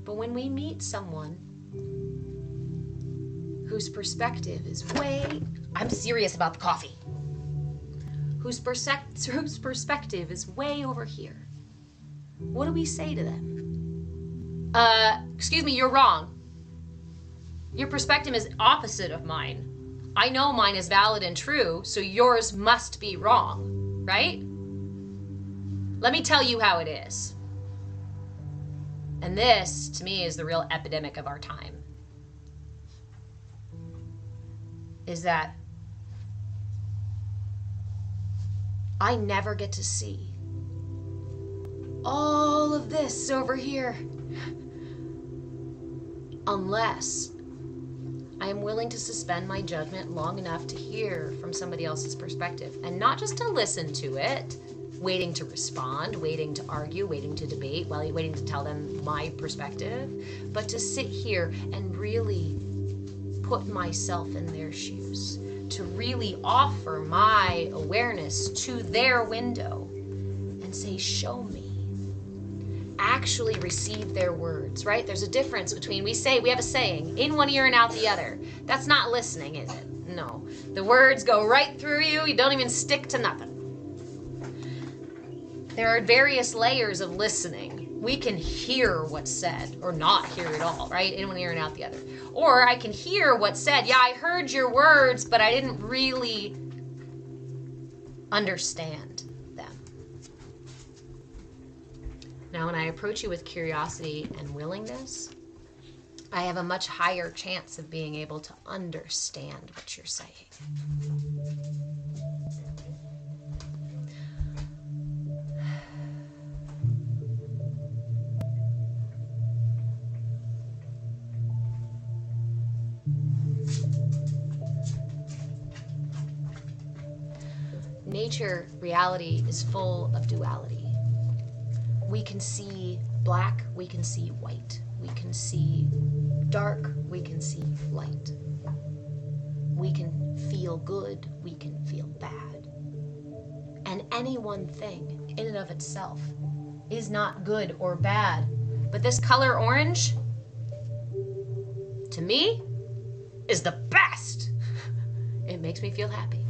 But when we meet someone whose perspective is I'm serious about the coffee, whose perspective is way over here, what do we say to them? Excuse me, you're wrong. Your perspective is opposite of mine. I know mine is valid and true, so yours must be wrong, right? Let me tell you how it is. And this, to me, is the real epidemic of our time. Is that I never get to see all of this over here unless I am willing to suspend my judgment long enough to hear from somebody else's perspective, and not just to listen to it, waiting to respond, waiting to argue, waiting to debate, waiting to tell them my perspective, but to sit here and really put myself in their shoes, to really offer my awareness to their window and say, show me. Actually receive their words, right? There's a difference between, we have a saying, in one ear and out the other. That's not listening, is it? No. The words go right through you. You don't even stick to nothing. There are various layers of listening. We can hear what's said or not hear it all, right? In one ear and out the other. Or I can hear what's said. Yeah, I heard your words, but I didn't really understand them. Now, when I approach you with curiosity and willingness, I have a much higher chance of being able to understand what you're saying. Nature, reality is full of duality. We can see black, we can see white. We can see dark, we can see light. We can feel good, we can feel bad. And any one thing in and of itself is not good or bad. But this color orange, to me, is the best. It makes me feel happy.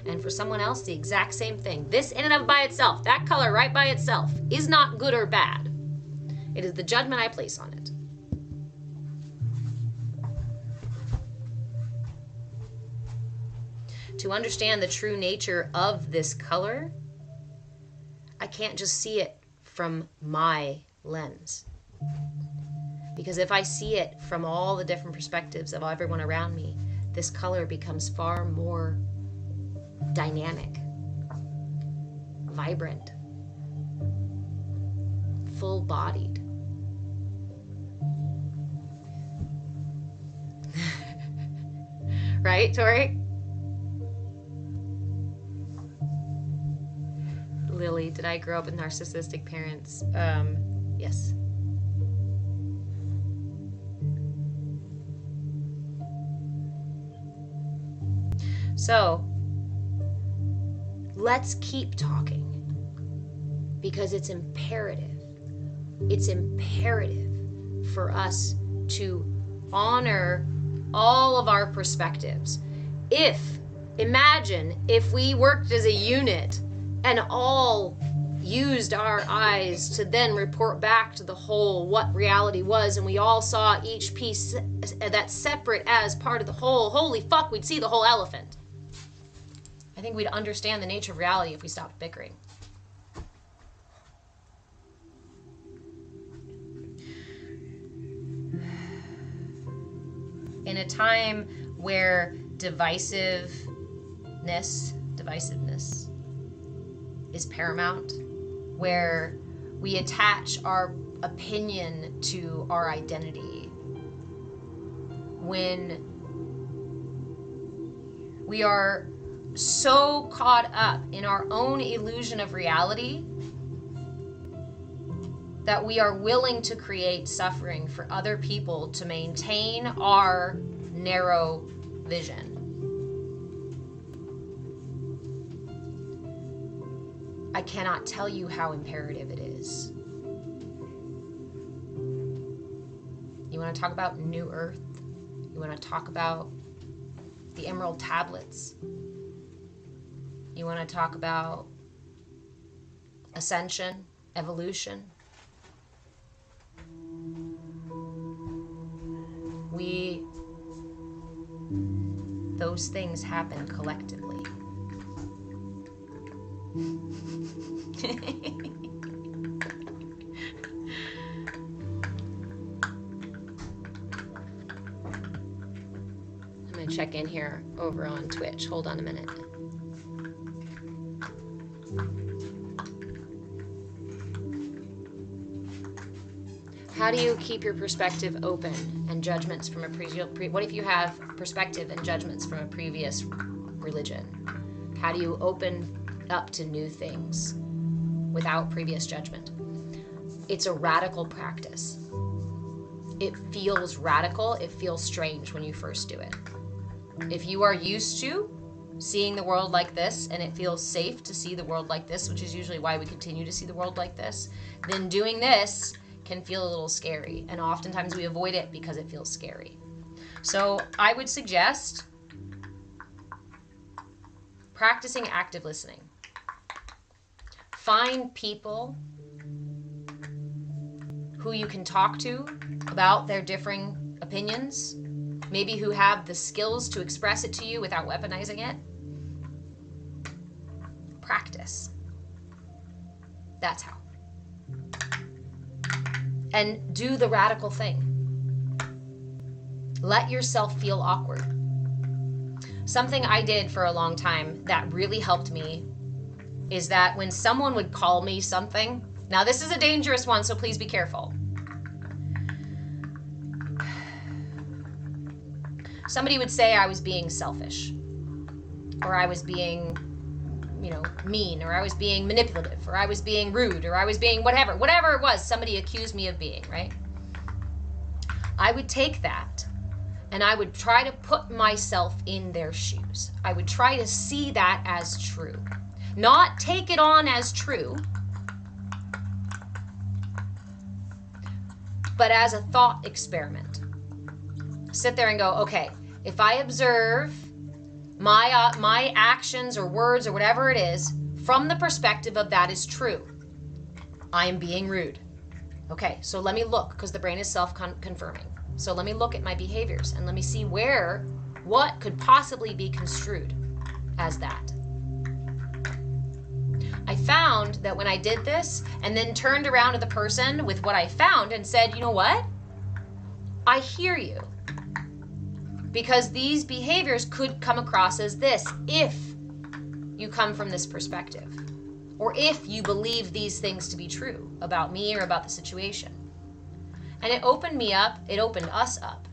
And for someone else, the exact same thing. This in and of by itself, that color right by itself, is not good or bad. It is the judgment I place on it. To understand the true nature of this color, I can't just see it from my lens. Because if I see it from all the different perspectives of everyone around me, this color becomes far more dynamic, vibrant, full-bodied. Right, Tori? Lily, did I grow up with narcissistic parents? Yes. So, let's keep talking, because it's imperative. It's imperative for us to honor all of our perspectives. Imagine if we worked as a unit and all used our eyes to then report back to the whole what reality was, and we all saw each piece that's separate as part of the whole. Holy fuck, we'd see the whole elephant. I think we'd understand the nature of reality if we stopped bickering. In a time where divisiveness is paramount, where we attach our opinion to our identity, when we are so caught up in our own illusion of reality that we are willing to create suffering for other people to maintain our narrow vision. I cannot tell you how imperative it is. You want to talk about New Earth? You want to talk about the Emerald Tablets? You want to talk about ascension, evolution? Those things happen collectively. I'm going to check in here over on Twitch. Hold on a minute. How do you keep your perspective open and judgments from a what if you have perspective and judgments from a previous religion? How do you open up to new things without previous judgment? It's a radical practice. It feels radical. It feels strange when you first do it. If you are used to seeing the world like this, and it feels safe to see the world like this, which is usually why we continue to see the world like this, then doing this can feel a little scary, and oftentimes we avoid it because it feels scary. So I would suggest practicing active listening. Find people who you can talk to about their differing opinions, maybe who have the skills to express it to you without weaponizing it. Practice. That's how. And do the radical thing. Let yourself feel awkward. Something I did for a long time that really helped me is that when someone would call me something, now this is a dangerous one, so please be careful. Somebody would say I was being selfish, or I was being, mean, or I was being manipulative, or I was being rude, or I was being whatever it was somebody accused me of being, right? I would take that and I would try to put myself in their shoes. I would try to see that as true. Not take it on as true, but as a thought experiment. sit there and go, okay, if I observe my actions or words or whatever it is from the perspective of that is true, I am being rude. Okay, so let me look, because the brain is self-confirming. So let me look at my behaviors and let me see what could possibly be construed as that. I found that when I did this and then turned around to the person with what I found and said, you know what? I hear you. Because these behaviors could come across as this if you come from this perspective, or if you believe these things to be true about me or about the situation. And it opened us up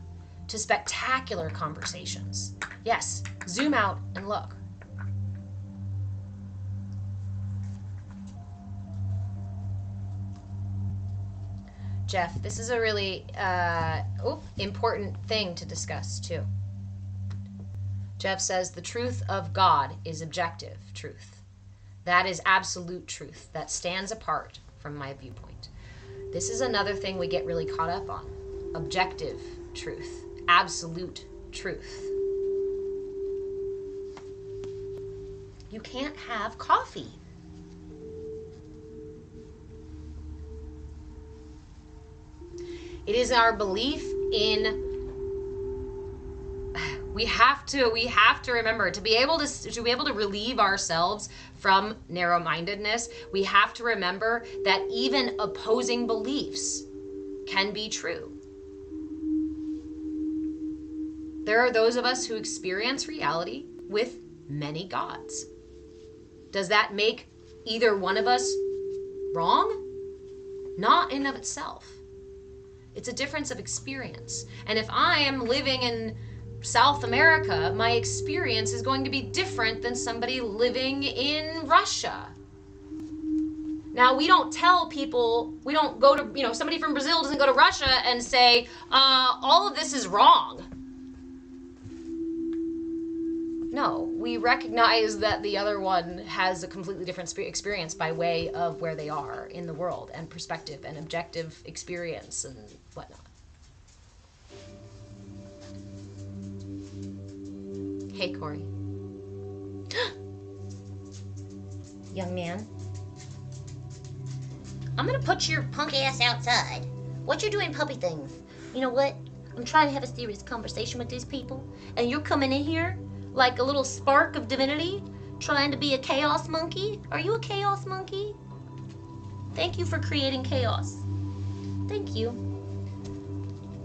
to spectacular conversations. Yes, zoom out and look. Jeff, this is a really important thing to discuss too. Jeff says the truth of God is objective truth. That is absolute truth that stands apart from my viewpoint. This is another thing we get really caught up on. Objective truth, absolute truth. You can't have coffee. It is our belief in, we have to remember, to be able to relieve ourselves from narrow-mindedness, we have to remember that even opposing beliefs can be true. There are those of us who experience reality with many gods. Does that make either one of us wrong? Not in of itself. It's a difference of experience. And if I am living in South America, my experience is going to be different than somebody living in Russia. Now, we don't tell people, we don't go to, somebody from Brazil doesn't go to Russia and say, all of this is wrong. No, we recognize that the other one has a completely different experience by way of where they are in the world and perspective and objective experience and whatnot. Hey, Corey. Young man. I'm gonna put your punk ass outside. What you doing puppy things? You know what? I'm trying to have a serious conversation with these people, and you're coming in here like a little spark of divinity, trying to be a chaos monkey. Are you a chaos monkey? Thank you for creating chaos. Thank you.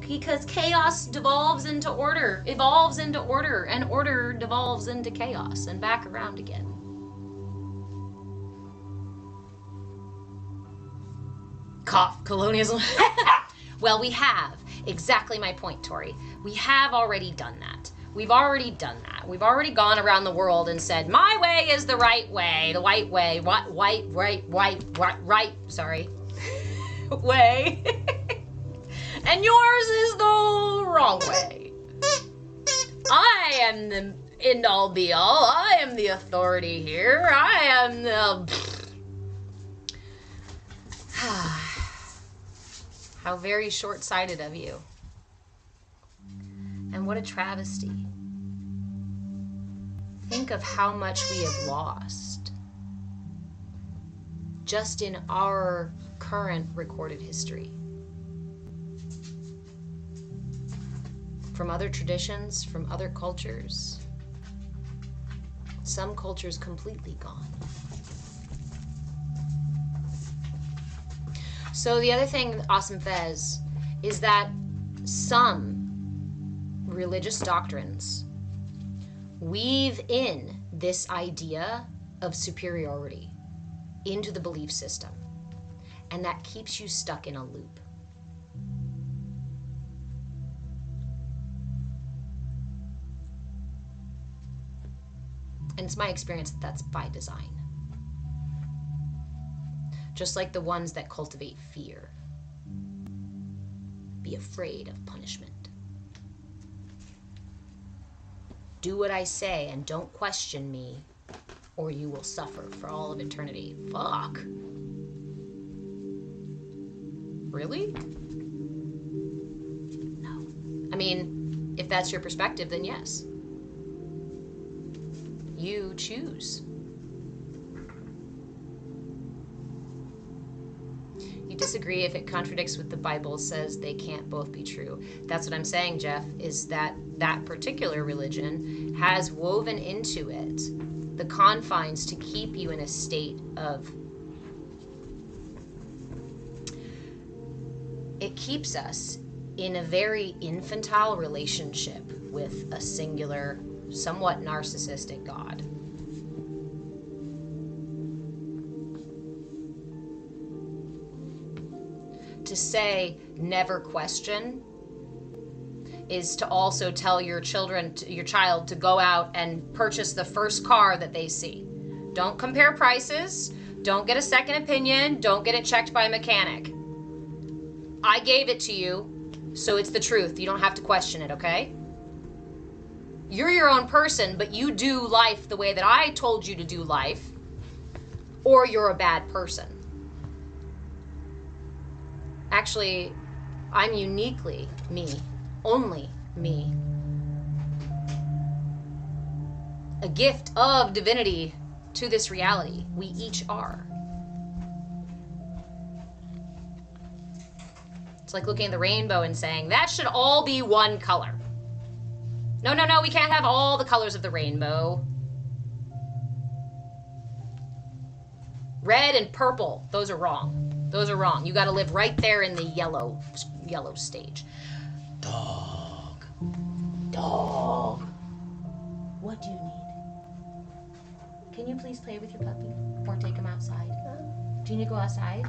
Because chaos evolves into order, and order devolves into chaos, and back around again. Cough, colonialism. Well, we have. Exactly my point, Tori. We have already done that. We've already done that. We've already gone around the world and said, my way is the right way, the white way, right, way. And yours is the wrong way. I am the end-all be-all. I am the authority here. I am the... How very short-sighted of you. And what a travesty. Think of how much we have lost just in our current recorded history. From other traditions, from other cultures. Some cultures completely gone. So the other thing, Awesome Fez, is that some religious doctrines weave in this idea of superiority into the belief system, and that keeps you stuck in a loop. And it's my experience that that's by design. Just like the ones that cultivate fear. Be afraid of punishment. Do what I say and don't question me, or you will suffer for all of eternity. Fuck. Really? No. I mean, If that's your perspective, then yes. You choose. You disagree if it contradicts what the Bible says they can't both be true. That's what I'm saying, Jeff, is that that particular religion has woven into it the confines to keep you in a state of... It keeps us in a very infantile relationship with a singular, somewhat narcissistic God. To say never question is to also tell your child to go out and purchase the first car that they see. Don't compare prices. Don't get a second opinion. Don't get it checked by a mechanic. I gave it to you, so it's the truth. You don't have to question it, okay? You're your own person, but you do life the way that I told you to do life, or you're a bad person. Actually, I'm uniquely me, only me. A gift of divinity to this reality. We each are. It's like looking at the rainbow and saying, that should all be one color. No, no, no, we can't have all the colors of the rainbow. Red and purple, those are wrong. Those are wrong. You got to live right there in the yellow stage. Dog. Dog. What do you need? Can you please play with your puppy or take him outside? Do you need to go outside?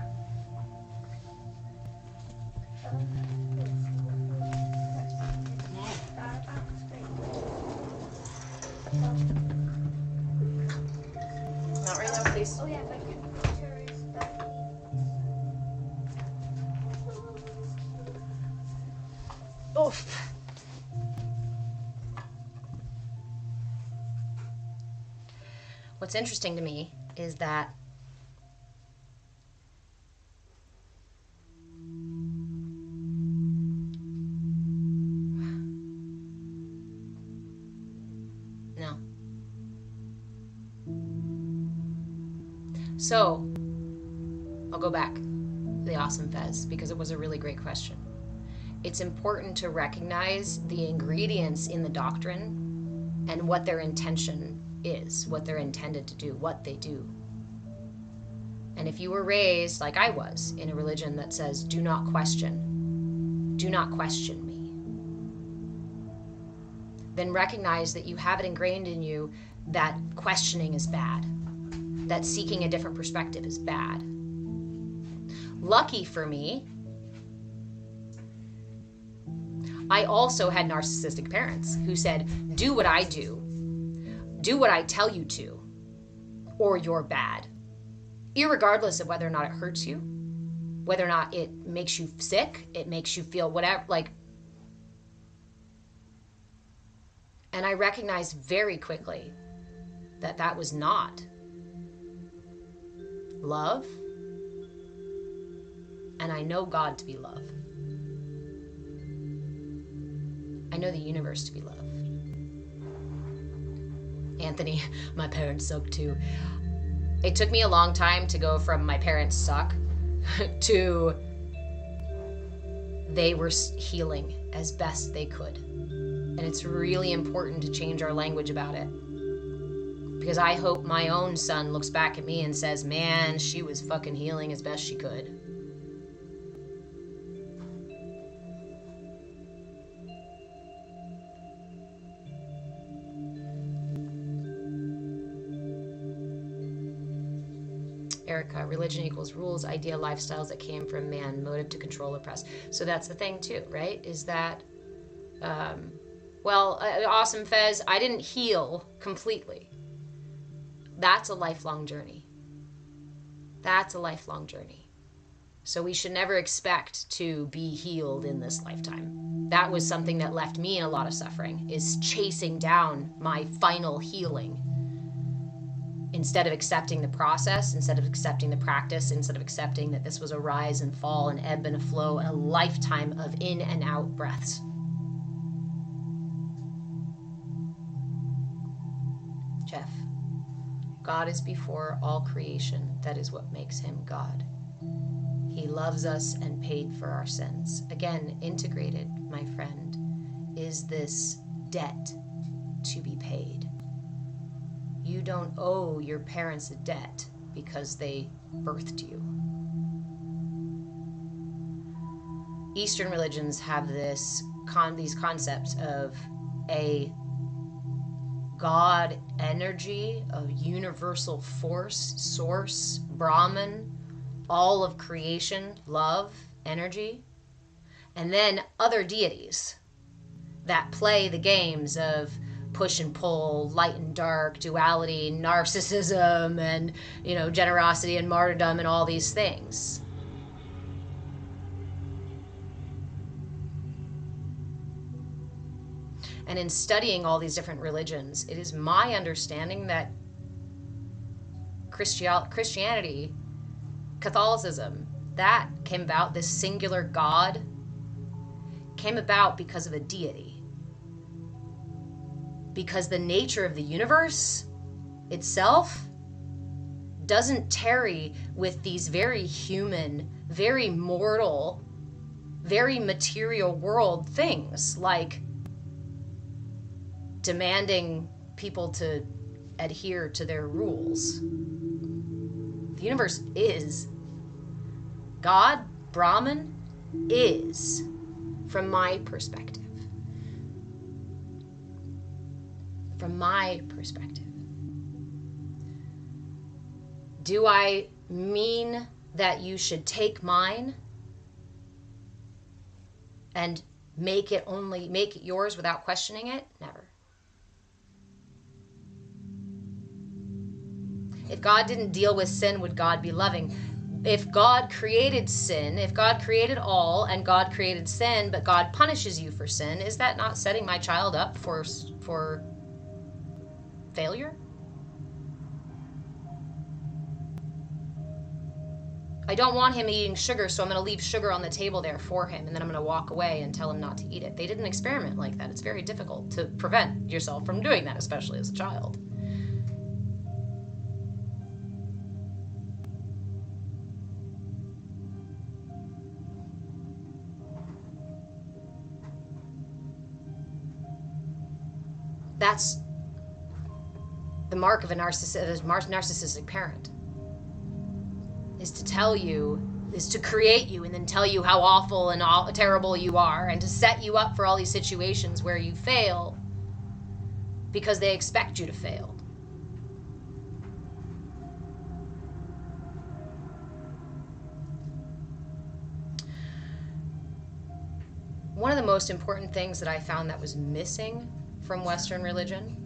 Not right now, please. Oh yeah, if I can picture is Bhakti. Oof. What's interesting to me is that no. So, I'll go back to the awesome Fez because it was a really great question. It's important to recognize the ingredients in the doctrine and what their intention is, what they're intended to do, what they do. And if you were raised, like I was, in a religion that says, do not question me, then recognize that you have it ingrained in you that questioning is bad, that seeking a different perspective is bad. Lucky for me, I also had narcissistic parents who said, do what I do what I tell you to, or you're bad. Irregardless of whether or not it hurts you, whether or not it makes you sick, it makes you feel whatever, like. And I recognized very quickly that that was not love, and I know God to be love. I know the universe to be love. Anthony, my parents suck too. It took me a long time to go from my parents suck to they were healing as best they could. And it's really important to change our language about it. Because I hope my own son looks back at me and says, man, she was fucking healing as best she could. Erica, religion equals rules, idea, lifestyles that came from man, motive to control, oppress. So that's the thing too, right? Is that, awesome Fez, I didn't heal completely. That's a lifelong journey. That's a lifelong journey. So we should never expect to be healed in this lifetime. That was something that left me in a lot of suffering, is chasing down my final healing. Instead of accepting the process, instead of accepting the practice, instead of accepting that this was a rise and fall, an ebb and a flow, a lifetime of in and out breaths. Jeff. God is before all creation. That is what makes him God. He loves us and paid for our sins. Again, integrated, my friend, is this debt to be paid. You don't owe your parents a debt because they birthed you. Eastern religions have these concepts of a God energy, of universal force, source, Brahman, all of creation, love, energy, and then other deities that play the games of push and pull, light and dark, duality, narcissism, and generosity and martyrdom and all these things. And in studying all these different religions, it is my understanding that Christianity, Catholicism, that came about, this singular God, came about because of a deity. Because the nature of the universe itself doesn't tarry with these very human, very mortal, very material world things like demanding people to adhere to their rules. The universe is. God, Brahman, is, from my perspective. From my perspective. Do I mean that you should take mine and make it yours without questioning it? Never. If God didn't deal with sin, would God be loving? If God created sin, if God created all and God created sin, but God punishes you for sin, is that not setting my child up for failure? I don't want him eating sugar, so I'm going to leave sugar on the table there for him, and then I'm going to walk away and tell him not to eat it. They didn't experiment like that. It's very difficult to prevent yourself from doing that, especially as a child. That's the mark of a narcissistic parent, is to create you and then tell you how awful and terrible you are, and to set you up for all these situations where you fail because they expect you to fail. One of the most important things that I found that was missing from Western religion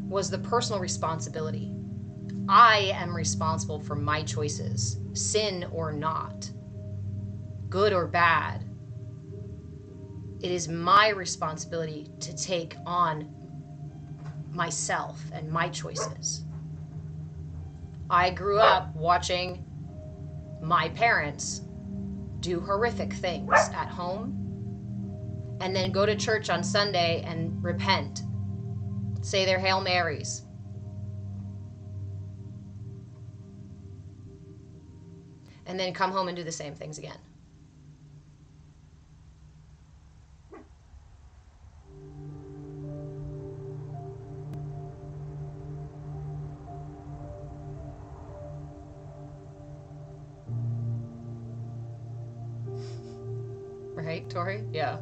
was the personal responsibility. I am responsible for my choices, sin or not, good or bad. It is my responsibility to take on myself and my choices. I grew up watching my parents do horrific things at home, and then go to church on Sunday and repent, say their Hail Marys. And then come home and do the same things again. Right, Tori? Yeah.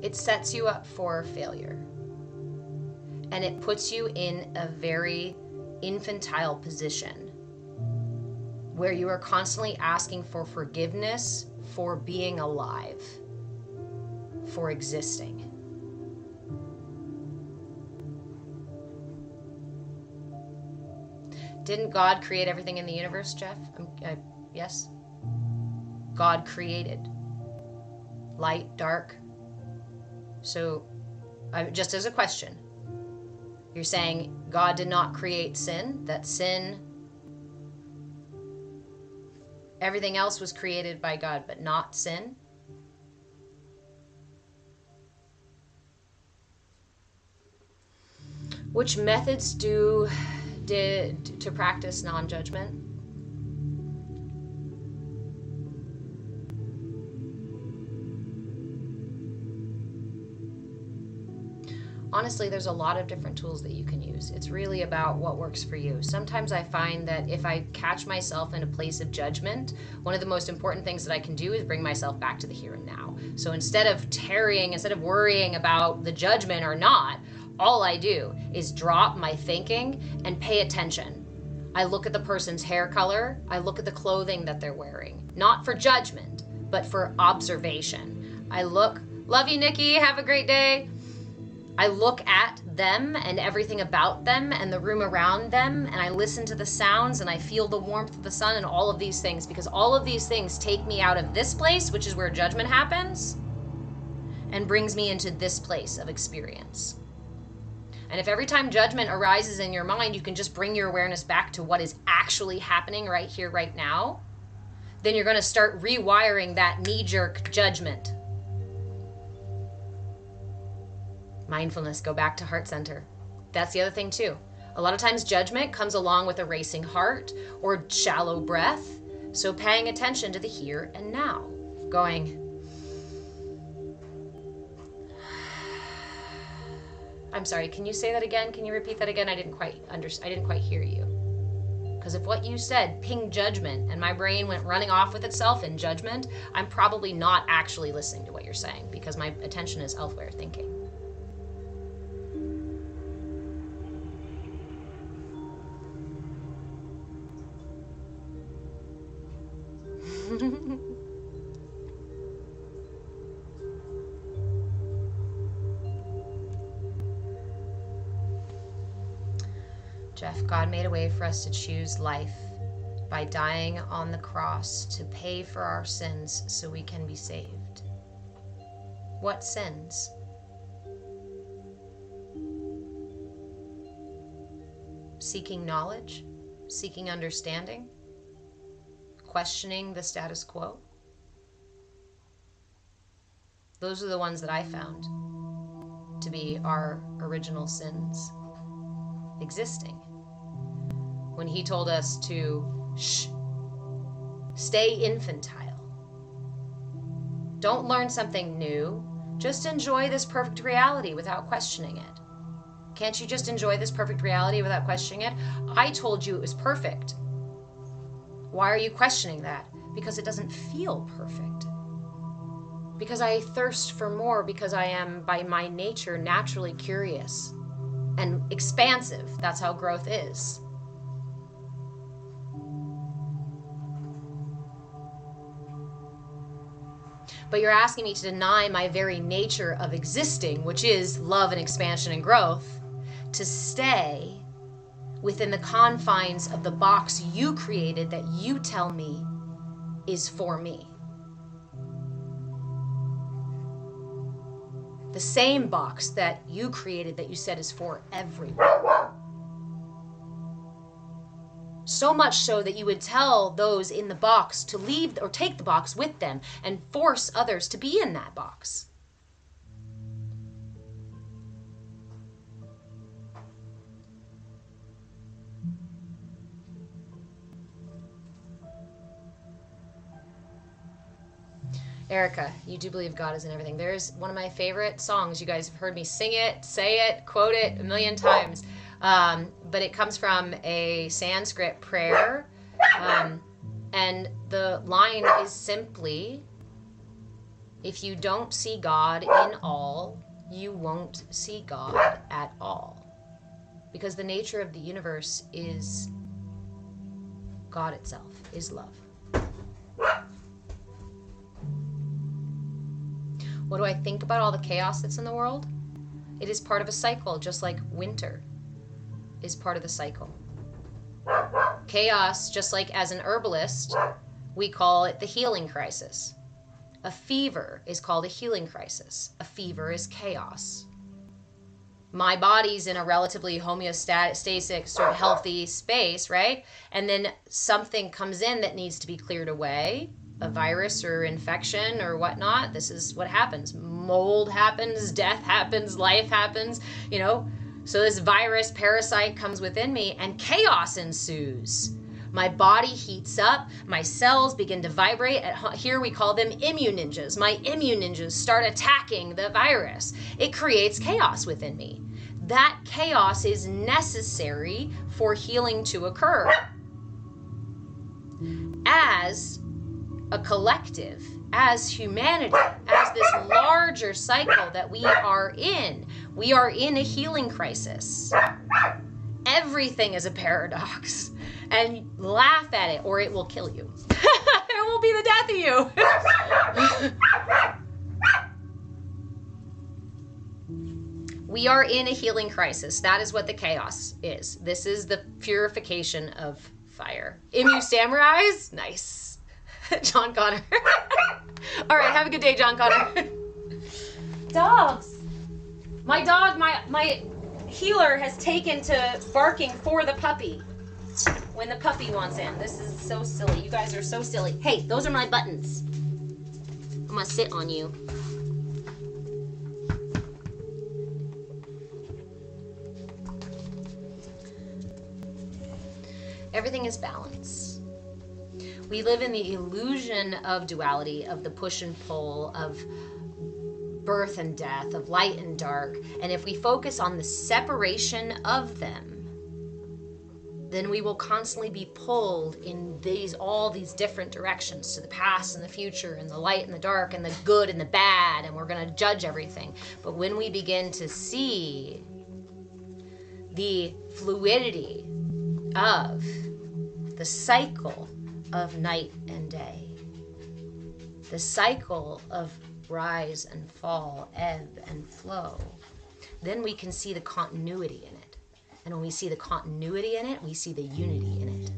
It sets you up for failure. And it puts you in a very infantile position where you are constantly asking for forgiveness for being alive, for existing. Didn't God create everything in the universe, Jeff? Yes? God created light, dark. So, just as a question, you're saying God did not create sin, that sin, everything else was created by God, but not sin? Which methods did to practice non-judgment? Honestly, there's a lot of different tools that you can use. It's really about what works for you. Sometimes I find that if I catch myself in a place of judgment, one of the most important things that I can do is bring myself back to the here and now. So instead of worrying about the judgment or not, all I do is drop my thinking and pay attention. I look at the person's hair color. I look at the clothing that they're wearing, not for judgment, but for observation. Love you, Nikki. Have a great day. I look at them and everything about them and the room around them, and I listen to the sounds and I feel the warmth of the sun and all of these things, because all of these things take me out of this place, which is where judgment happens, and brings me into this place of experience. And if every time judgment arises in your mind, you can just bring your awareness back to what is actually happening right here, right now, then you're going to start rewiring that knee-jerk judgment. Mindfulness, go back to heart center. That's the other thing too. A lot of times judgment comes along with a racing heart or shallow breath. So paying attention to the here and now. Going, I'm sorry, can you say that again? Can you repeat that again? I didn't quite hear you. Because if what you said pinged judgment and my brain went running off with itself in judgment, I'm probably not actually listening to what you're saying because my attention is elsewhere thinking. Jeff, God made a way for us to choose life by dying on the cross to pay for our sins so we can be saved. What sins? Seeking knowledge, seeking understanding, questioning the status quo. Those are the ones that I found to be our original sins existing. When he told us to stay infantile. Don't learn something new. Just enjoy this perfect reality without questioning it. Can't you just enjoy this perfect reality without questioning it? I told you it was perfect. Why are you questioning that? Because it doesn't feel perfect. Because I thirst for more, because I am by my nature naturally curious and expansive. That's how growth is. But you're asking me to deny my very nature of existing, which is love and expansion and growth, to stay within the confines of the box you created that you tell me is for me. The same box that you created that you said is for everyone. So much so that you would tell those in the box to leave or take the box with them and force others to be in that box. Erica, you do believe God is in everything. There's one of my favorite songs. You guys have heard me sing it, say it, quote it a million times. But it comes from a Sanskrit prayer. And the line is simply, if you don't see God in all, you won't see God at all. Because the nature of the universe is God itself, is love. What do I think about all the chaos that's in the world? It is part of a cycle, just like winter is part of the cycle. Chaos, just like as an herbalist, we call it the healing crisis. A fever is called a healing crisis. A fever is chaos. My body's in a relatively homeostatic, sort of healthy space, right? And then something comes in that needs to be cleared away. A virus or infection or whatnot. This is what happens. Mold happens, death happens, life happens, So this virus parasite comes within me and chaos ensues. My body heats up, my cells begin to vibrate. Here we call them immune ninjas. My immune ninjas start attacking the virus. It creates chaos within me. That chaos is necessary for healing to occur. As a collective, as humanity, as this larger cycle that we are in a healing crisis. Everything is a paradox. And laugh at it or it will kill you. It will be the death of you. We are in a healing crisis. That is what the chaos is. This is the purification of fire. Emu samurais? Nice. John Connor. All right, have a good day, John Connor. Dogs. My dog, my healer has taken to barking for the puppy. When the puppy wants in. This is so silly. You guys are so silly. Hey, those are my buttons. I'm gonna sit on you. Everything is balance. We live in the illusion of duality, of the push and pull, of birth and death, of light and dark. And if we focus on the separation of them, then we will constantly be pulled in all these different directions, to the past and the future and the light and the dark and the good and the bad, and we're going to judge everything. But when we begin to see the fluidity of the cycle of night and day, the cycle of rise and fall, ebb and flow, then we can see the continuity in it. And when we see the continuity in it, we see the unity in it.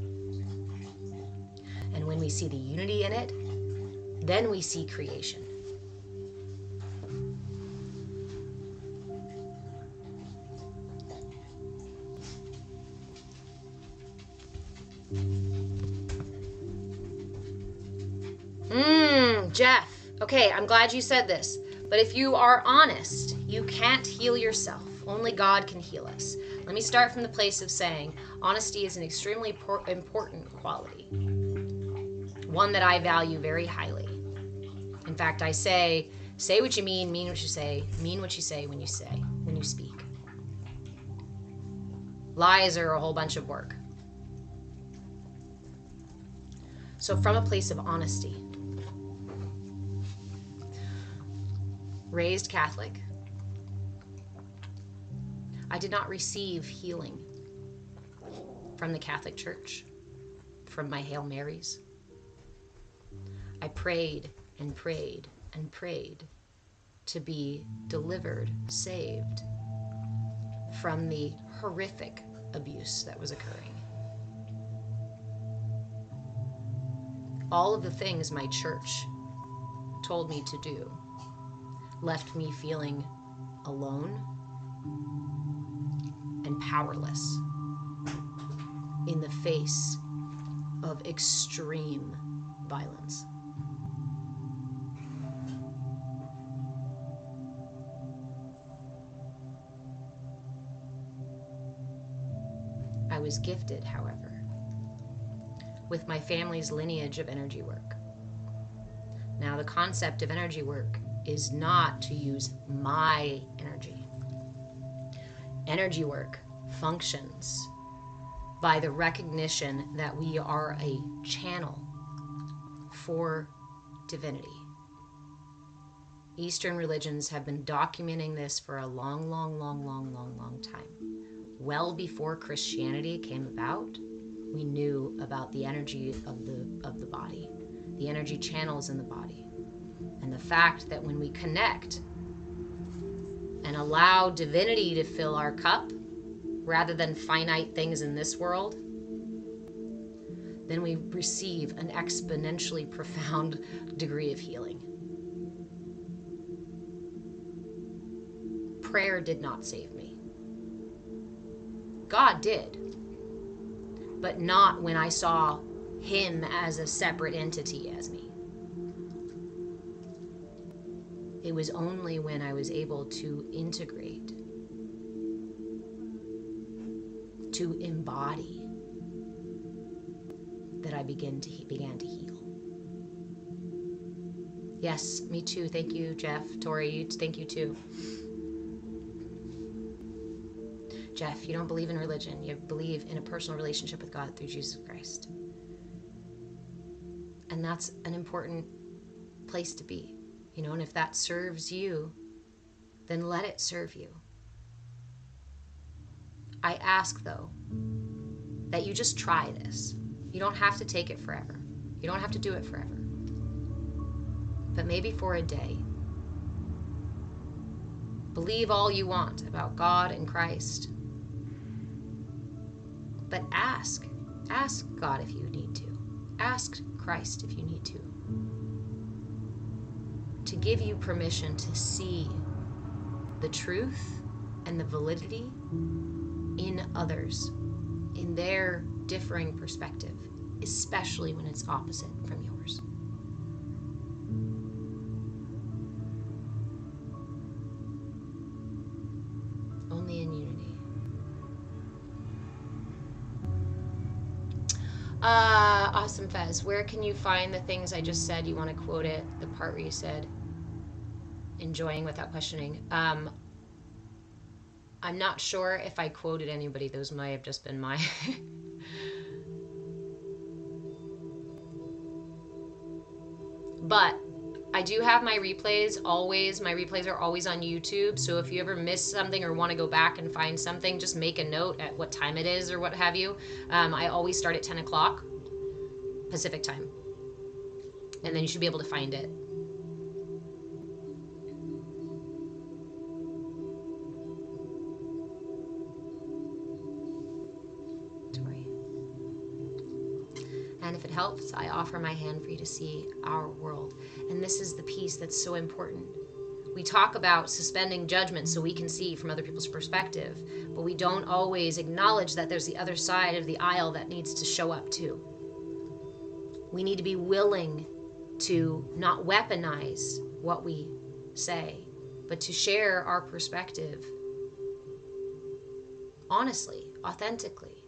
And when we see the unity in it, then we see creation. Jeff. Okay, I'm glad you said this. But if you are honest, you can't heal yourself. Only God can heal us. Let me start from the place of saying honesty is an extremely important quality, one that I value very highly. In fact, I say what you mean what you say, mean what you say when you speak. Lies are a whole bunch of work. So from a place of honesty, raised Catholic, I did not receive healing from the Catholic Church, from my Hail Marys. I prayed and prayed and prayed to be delivered, saved from the horrific abuse that was occurring. All of the things my church told me to do left me feeling alone and powerless in the face of extreme violence. I was gifted, however, with my family's lineage of energy work. Now, the concept of energy work is not to use my energy. Energy work functions by the recognition that we are a channel for divinity. Eastern religions have been documenting this for a long time. Well before Christianity came about, we knew about the energy of the body, the energy channels in the body, and the fact that when we connect and allow divinity to fill our cup rather than finite things in this world, then we receive an exponentially profound degree of healing. Prayer did not save me. God did, but not when I saw him as a separate entity as me. It was only when I was able to integrate to embody that I began to heal. Yes, me too. Thank you, Jeff. Tori, thank you too. Jeff, you don't believe in religion. You believe in a personal relationship with God through Jesus Christ. And that's an important place to be, you know, and if that serves you, then let it serve you. I ask, though, that you just try this. You don't have to take it forever. You don't have to do it forever. But maybe for a day. Believe all you want about God and Christ. But ask. Ask God if you need to. Ask Christ if you need to give you permission to see the truth and the validity in others, in their differing perspective, especially when it's opposite from yours. Only in unity. Awesome, Fez. Where can you find the things I just said? You want to quote it, the part where you said, enjoying without questioning. I'm not sure if I quoted anybody. Those might have just been my... But I do have my replays always. My replays are always on YouTube. So if you ever miss something or want to go back and find something, just make a note at what time it is or what have you. I always start at 10 o'clock Pacific time. And then you should be able to find it. And if it helps, I offer my hand for you to see our world. And this is the piece that's so important. We talk about suspending judgment so we can see from other people's perspective, but we don't always acknowledge that there's the other side of the aisle that needs to show up too. We need to be willing to not weaponize what we say, but to share our perspective honestly, authentically,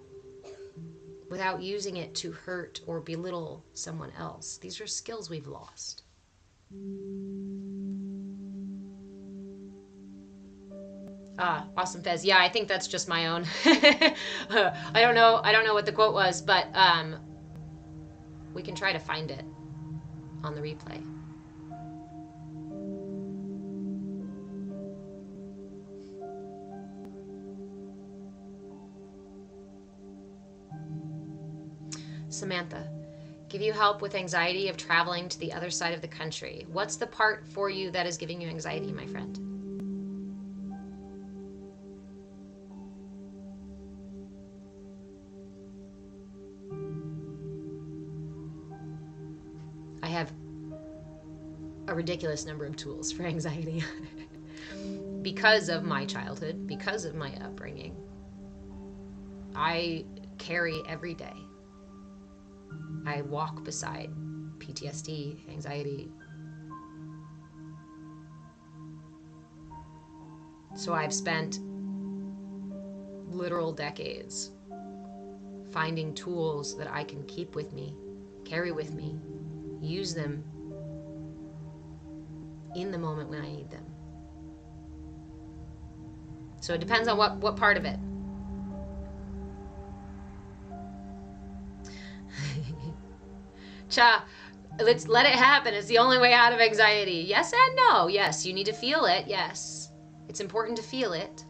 without using it to hurt or belittle someone else. These are skills we've lost. Awesome, Fez. Yeah, I think that's just my own. I don't know what the quote was, but we can try to find it on the replay. Samantha, give you help with anxiety of traveling to the other side of the country. What's the part for you that is giving you anxiety, my friend? I have a ridiculous number of tools for anxiety because of my childhood, because of my upbringing. I carry every day. I walk beside PTSD, anxiety. So I've spent literal decades finding tools that I can keep with me, carry with me, use them in the moment when I need them. So it depends on what part of it. Cha, let's let it happen. It's the only way out of anxiety. Yes and no. Yes, you need to feel it. Yes. It's important to feel it.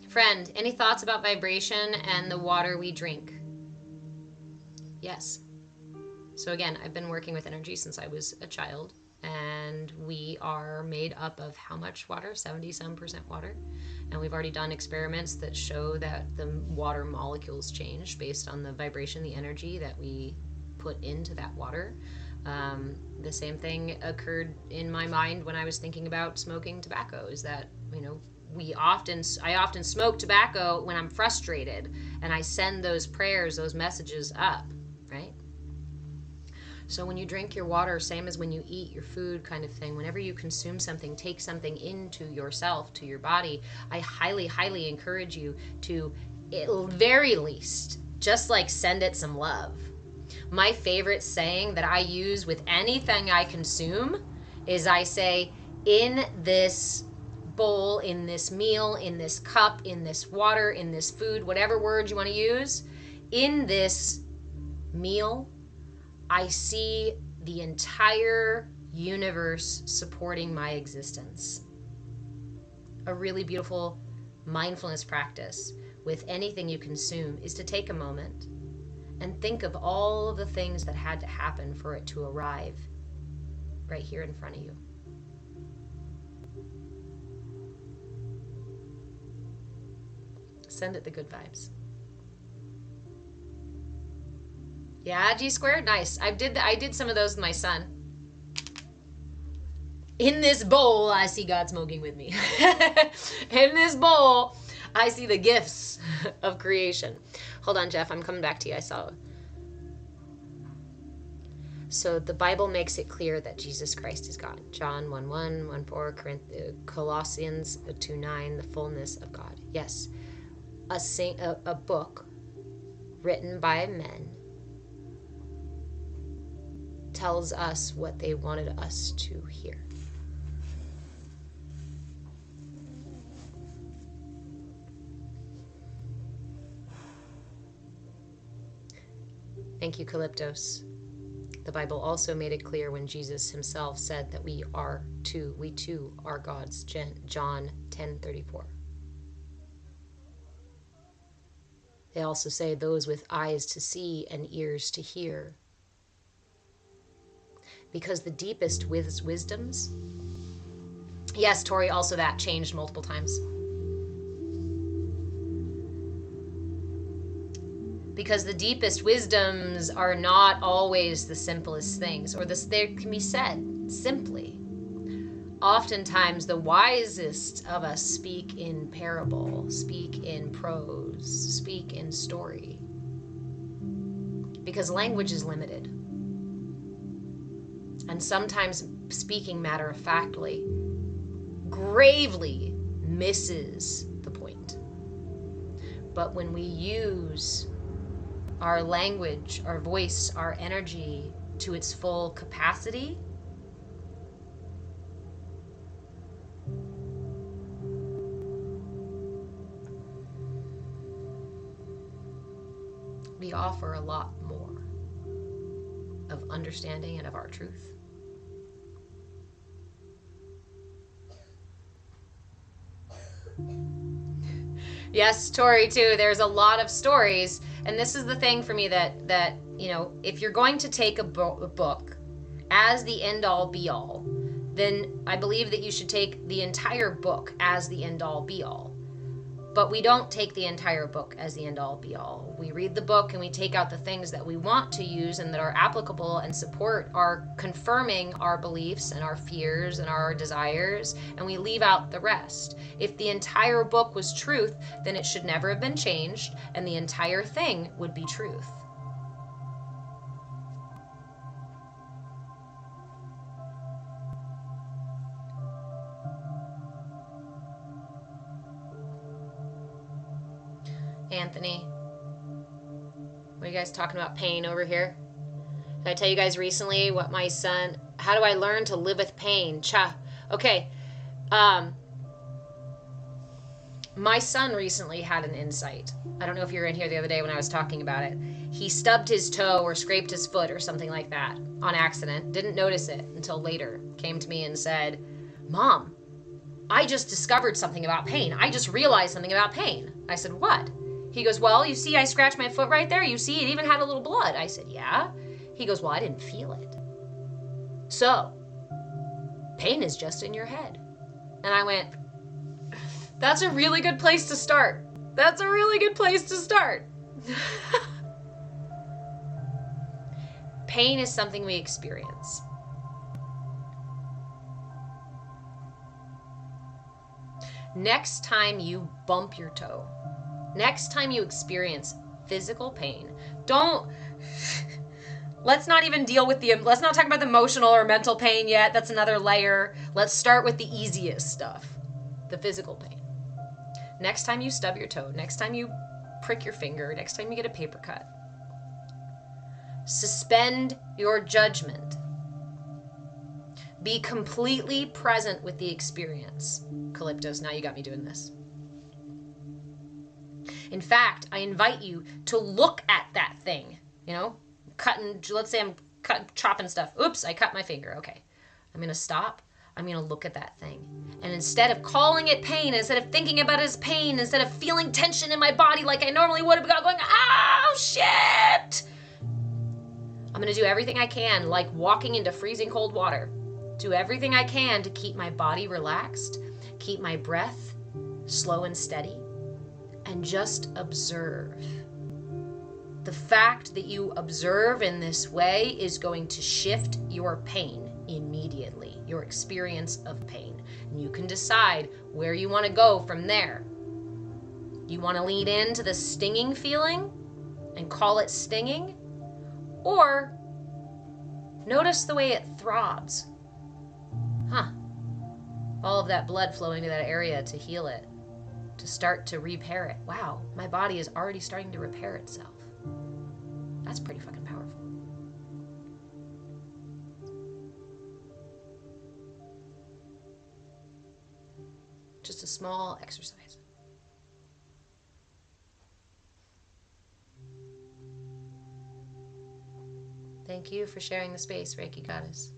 Friend, any thoughts about vibration and the water we drink? Yes. So again, I've been working with energy since I was a child, and we are made up of how much water? 70-some% water. And we've already done experiments that show that the water molecules change based on the vibration, the energy that we put into that water. The same thing occurred in my mind when I was thinking about smoking tobacco, is that, I often smoke tobacco when I'm frustrated, and I send those prayers, those messages up, right? So when you drink your water, same as when you eat your food kind of thing, whenever you consume something, take something into yourself, to your body, I highly, highly encourage you to, at very least, just like send it some love. My favorite saying that I use with anything I consume is I say, in this bowl, in this meal, in this cup, in this water, in this food, whatever words you want to use, in this meal, I see the entire universe supporting my existence. A really beautiful mindfulness practice with anything you consume is to take a moment and think of all of the things that had to happen for it to arrive right here in front of you. Send it the good vibes. Yeah, G squared, nice. I did some of those with my son. In this bowl, I see God smoking with me. In this bowl, I see the gifts of creation. Hold on, Jeff, I'm coming back to you. I saw. So the Bible makes it clear that Jesus Christ is God. John 1:1, 1:4, Colossians 2:9, the fullness of God. Yes, a book written by men tells us what they wanted us to hear. Thank you, Calyptos. The Bible also made it clear when Jesus himself said that we too are God's. John 10:34. They also say those with eyes to see and ears to hear. Because the deepest wisdoms, yes, Tori, also that changed multiple times. Because the deepest wisdoms are not always the simplest things, or they can be said simply. Oftentimes, the wisest of us speak in parable, speak in prose, speak in story. Because language is limited. And sometimes speaking matter-of-factly gravely misses the point. But when we use our language, our voice, our energy to its full capacity, we offer a lot more of understanding and of our truth. Yes, Tori, too. There's a lot of stories. And this is the thing for me that if you're going to take a book as the end-all be-all, then I believe that you should take the entire book as the end-all be-all. But we don't take the entire book as the end-all be-all. We read the book and we take out the things that we want to use and that are applicable and support our confirming our beliefs and our fears and our desires, and we leave out the rest. If the entire book was truth, then it should never have been changed, and the entire thing would be truth. Anthony, what are you guys talking about pain over here? Did I tell you guys recently what my son, how do I learn to live with pain? Okay. My son recently had an insight. I don't know if you were in here the other day when I was talking about it. He stubbed his toe or scraped his foot or something like that on accident. Didn't notice it until later. Came to me and said, Mom, I just discovered something about pain. I just realized something about pain. I said, what? He goes, well, you see I scratched my foot right there? You see it even had a little blood. I said, yeah. He goes, well, I didn't feel it. So, pain is just in your head. And I went, that's a really good place to start. That's a really good place to start. pain is something we experience. Next time you bump your toe, next time you experience physical pain, let's not even let's not talk about the emotional or mental pain yet. That's another layer. Let's start with the easiest stuff, the physical pain. Next time you stub your toe, next time you prick your finger, next time you get a paper cut, suspend your judgment. Be completely present with the experience. Calyptos, now you got me doing this. In fact, I invite you to look at that thing, let's say I'm chopping stuff. Oops, I cut my finger. Okay. I'm going to stop. I'm going to look at that thing. And instead of calling it pain, instead of thinking about it as pain, instead of feeling tension in my body like I normally would have going, oh, shit! I'm going to do everything I can, like walking into freezing cold water. Do everything I can to keep my body relaxed, keep my breath slow and steady, and just observe. The fact that you observe in this way is going to shift your pain immediately, your experience of pain. And you can decide where you want to go from there. You want to lean into the stinging feeling and call it stinging? Or notice the way it throbs. All of that blood flowing to that area to heal it, to start to repair it. Wow, my body is already starting to repair itself. That's pretty fucking powerful. Just a small exercise. Thank you for sharing the space, Reiki Goddess.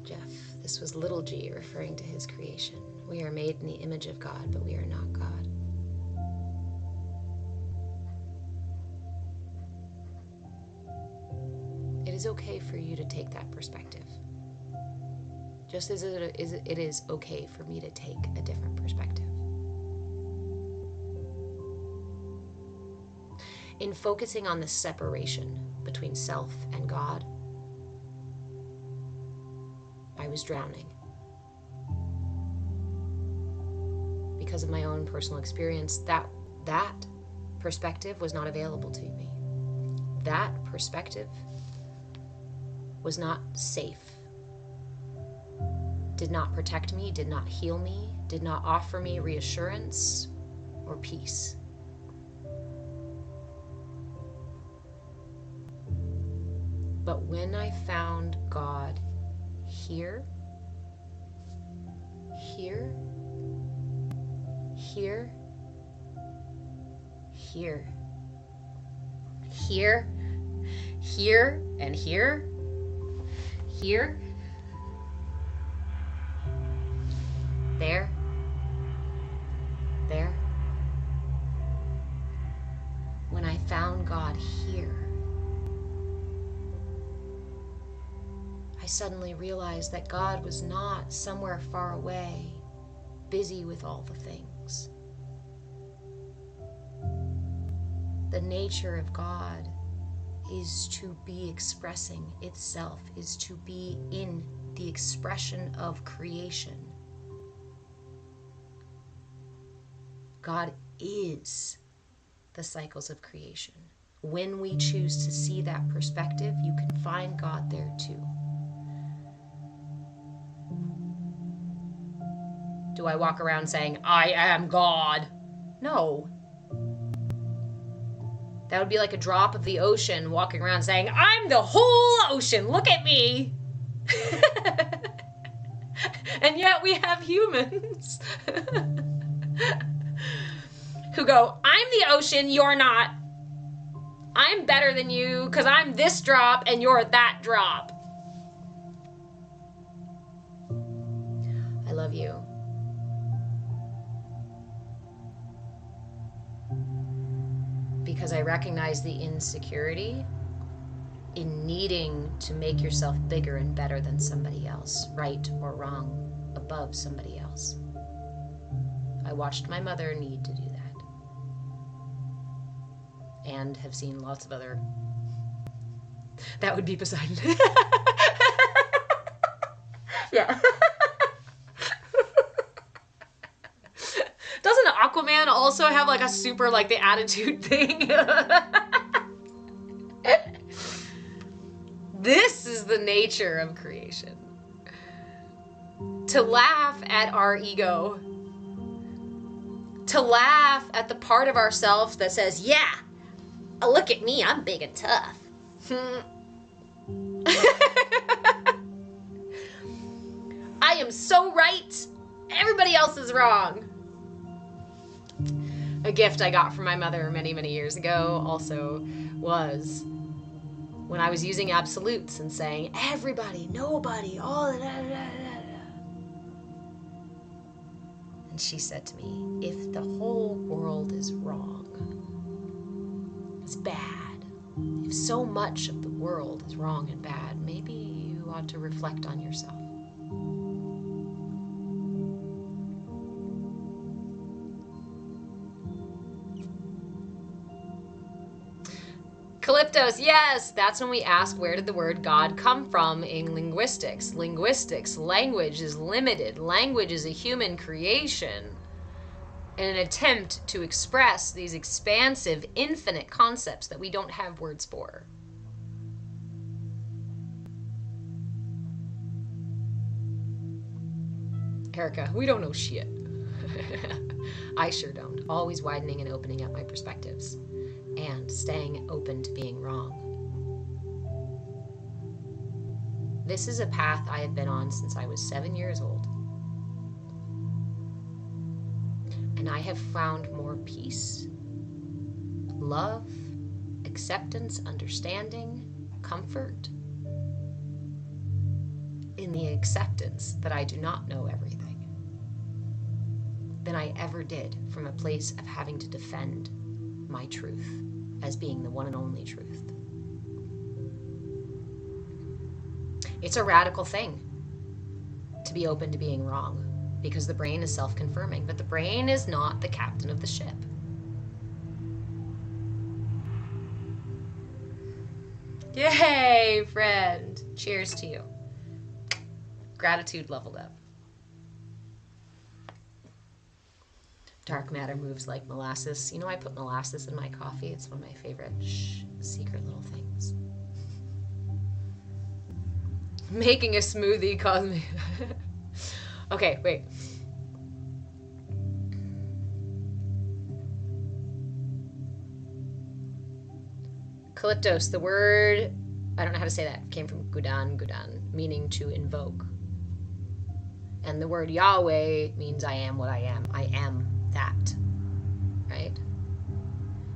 Jeff, this was little g referring to his creation. We are made in the image of God, but we are not God. It is okay for you to take that perspective. Just as it is okay for me to take a different perspective. In focusing on the separation between self and God, I was drowning. Because of my own personal experience, that perspective was not available to me. That perspective was not safe. Did not protect me, did not heal me, did not offer me reassurance or peace. But when I found God here, here, here, here, here, here, and here, here, there, there. When I found God here, I suddenly realized that God was not somewhere far away, busy with all the things. The nature of God is to be expressing itself, is to be in the expression of creation. God is the cycles of creation. When we choose to see that perspective, you can find God there too. Do I walk around saying, I am God? No. That would be like a drop of the ocean walking around saying, I'm the whole ocean, look at me. And yet we have humans who go, I'm the ocean, you're not. I'm better than you because I'm this drop and you're that drop. I love you. Because I recognize the insecurity in needing to make yourself bigger and better than somebody else, right or wrong, above somebody else. I watched my mother need to do that. and have seen lots of other... That would be Poseidon. Yeah. Doesn't Aquaman also have like a super like the attitude thing? This is the nature of creation. To laugh at our ego. To laugh at the part of ourselves that says, yeah, Look at me, I'm big and tough. I am so right. Everybody else is wrong. A gift I got from my mother many, many years ago also was when I was using absolutes and saying, everybody, nobody, all, da, da, da, da. And she said to me, if the whole world is wrong, it's bad, if so much of the world is wrong and bad, maybe you ought to reflect on yourself. Calyptos, yes, that's when we ask, where did the word God come from in linguistics? Linguistics, language is limited. Language is a human creation in an attempt to express these expansive, infinite concepts that we don't have words for. Erica, we don't know shit. I sure don't. Always widening and opening up my perspectives. And staying open to being wrong. This is a path I have been on since I was 7 years old. And I have found more peace, love, acceptance, understanding, comfort in the acceptance that I do not know everything than I ever did from a place of having to defend my truth as being the one and only truth. It's a radical thing to be open to being wrong because the brain is self-confirming, but the brain is not the captain of the ship. Yay, friend. Cheers to you. Gratitude leveled up. Dark matter moves like molasses. You know, I put molasses in my coffee. It's one of my favorite secret little things. Making a smoothie caused me... Okay, wait. Calyptos, the word, I don't know how to say that, came from gudan, meaning to invoke. And the word Yahweh means I am what I am. I am that, right?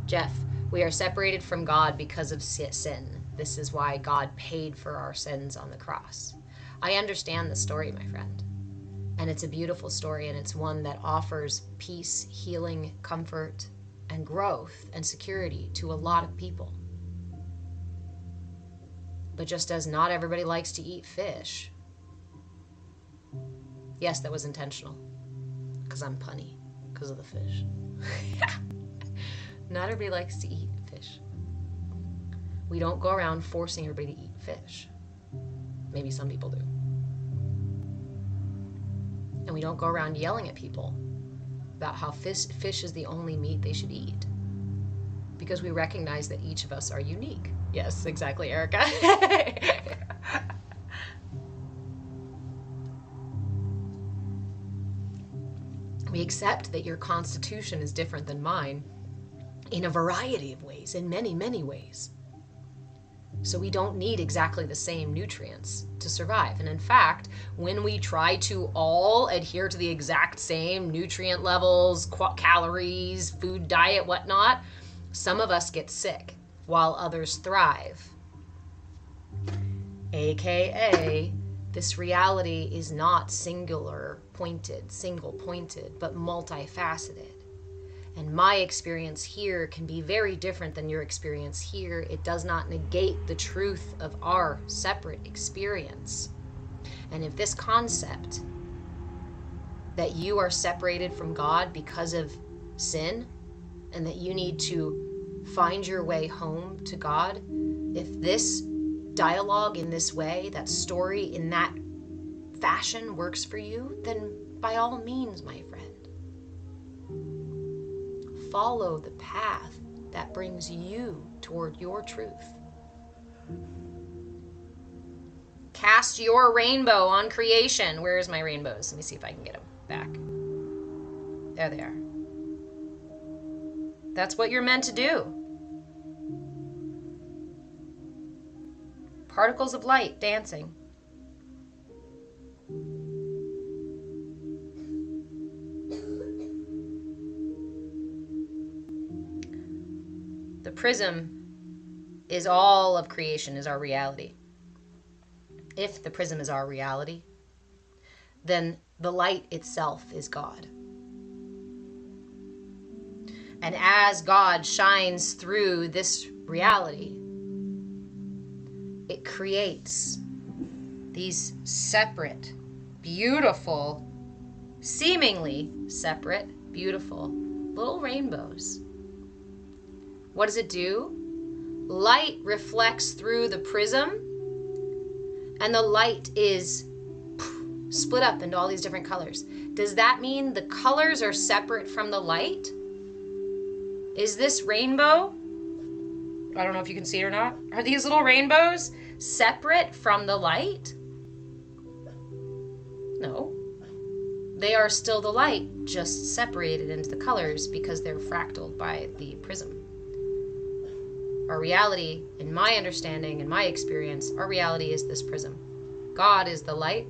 Jeff, we are separated from God because of sin. This is why God paid for our sins on the cross. I understand the story, my friend. And it's a beautiful story, and it's one that offers peace, healing, comfort, and growth and security to a lot of people. But just as not everybody likes to eat fish. Yes, that was intentional. Because I'm punny. Because of the fish. Not everybody likes to eat fish. We don't go around forcing everybody to eat fish. Maybe some people do. And we don't go around yelling at people about how fish is the only meat they should eat. Because we recognize that each of us are unique. Yes, exactly, Erica. We accept that your constitution is different than mine in a variety of ways, in many, many ways. So we don't need exactly the same nutrients to survive. And in fact, when we try to all adhere to the exact same nutrient levels, calories, food diet, whatnot, some of us get sick while others thrive. AKA, this reality is not single pointed, but multifaceted. And my experience here can be very different than your experience here. It does not negate the truth of our separate experience. And if this concept that you are separated from God because of sin, and that you need to find your way home to God, if this dialogue in this way, that story in that fashion works for you, then by all means, my friend, follow the path that brings you toward your truth. Cast your rainbow on creation. Where's my rainbows? Let me see if I can get them back. There they are. That's what you're meant to do. Particles of light dancing. The prism is all of creation, is our reality. If the prism is our reality, then the light itself is God. And as God shines through this reality, it creates these separate, beautiful, seemingly separate, beautiful little rainbows. What does it do? Light reflects through the prism, and the light is split up into all these different colors. Does that mean the colors are separate from the light? Is this rainbow, I don't know if you can see it or not, are these little rainbows separate from the light? No. They are still the light, just separated into the colors because they're fractaled by the prism. Our reality, in my understanding, in my experience, our reality is this prism. God is the light,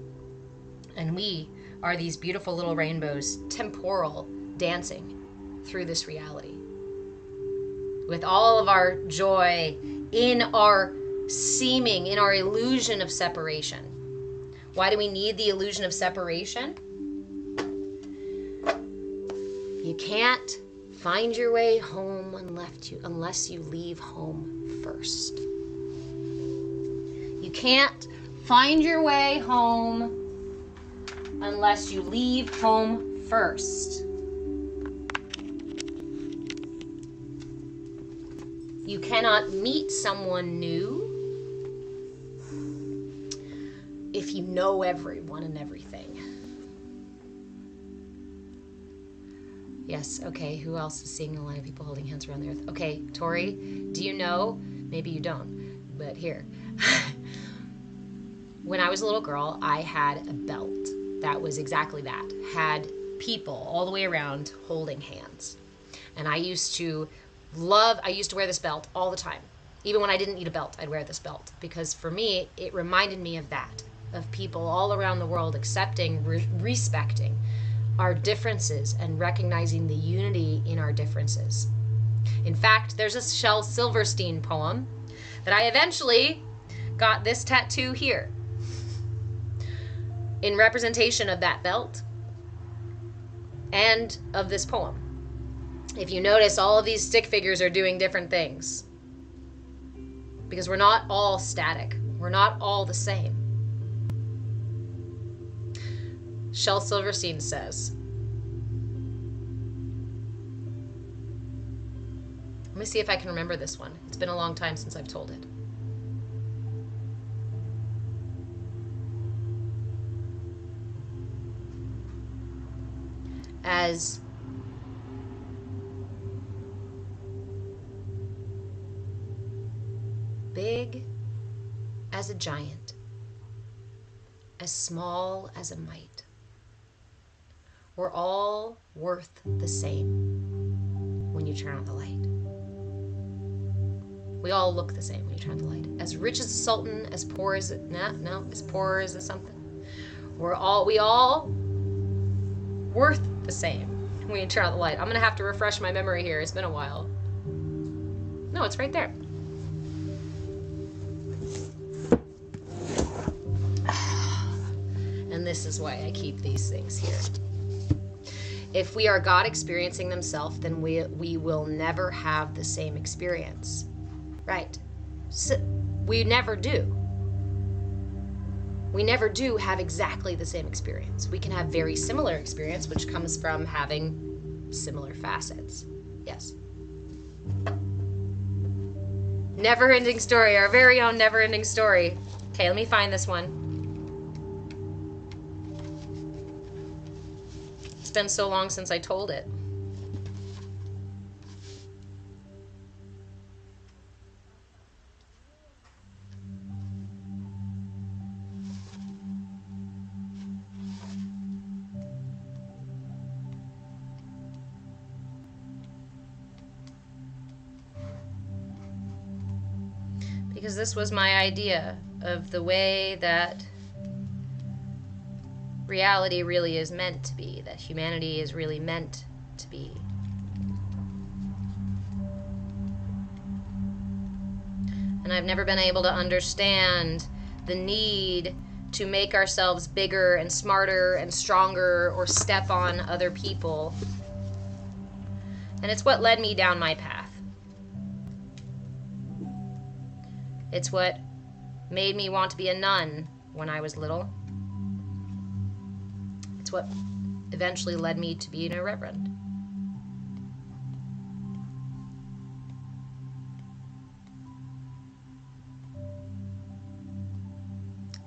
and we are these beautiful little rainbows, temporal, dancing through this reality. With all of our joy in our seeming, in our illusion of separation. Why do we need the illusion of separation? You can't find your way home unless you leave home first. You can't find your way home unless you leave home first. You cannot meet someone new if you know everyone and everything. Yes, okay, who else is seeing a line of people holding hands around the earth? Okay, Tori, do you know? Maybe you don't, but here. When I was a little girl, I had a belt that was exactly that. Had people all the way around holding hands. And I used to wear this belt all the time. Even when I didn't need a belt, I'd wear this belt. Because for me, it reminded me of that. Of people all around the world accepting, respecting our differences and recognizing the unity in our differences. In fact, there's a Shel Silverstein poem that I eventually got this tattoo here in representation of that belt and of this poem. If you notice, all of these stick figures are doing different things because we're not all static. We're not all the same. Shel Silverstein says, let me see if I can remember this one. It's been a long time since I've told it. As big as a giant, as small as a mite, we're all worth the same when you turn on the light. We all look the same when you turn on the light. As rich as a sultan, as poor as as poor as a something. We all worth the same when you turn on the light. I'm gonna have to refresh my memory here. It's been a while. No, it's right there. And this is why I keep these things here. If we are God experiencing themselves, then we will never have the same experience. Right? So we never do. We never do have exactly the same experience. We can have very similar experience, which comes from having similar facets. Yes? Never-ending story, our very own never-ending story. Okay, let me find this one. It's been so long since I told it. Because this was my idea of the way that reality really is meant to be, that humanity is really meant to be. And I've never been able to understand the need to make ourselves bigger and smarter and stronger or step on other people. And it's what led me down my path. It's what made me want to be a nun when I was little. It's what eventually led me to being a reverend.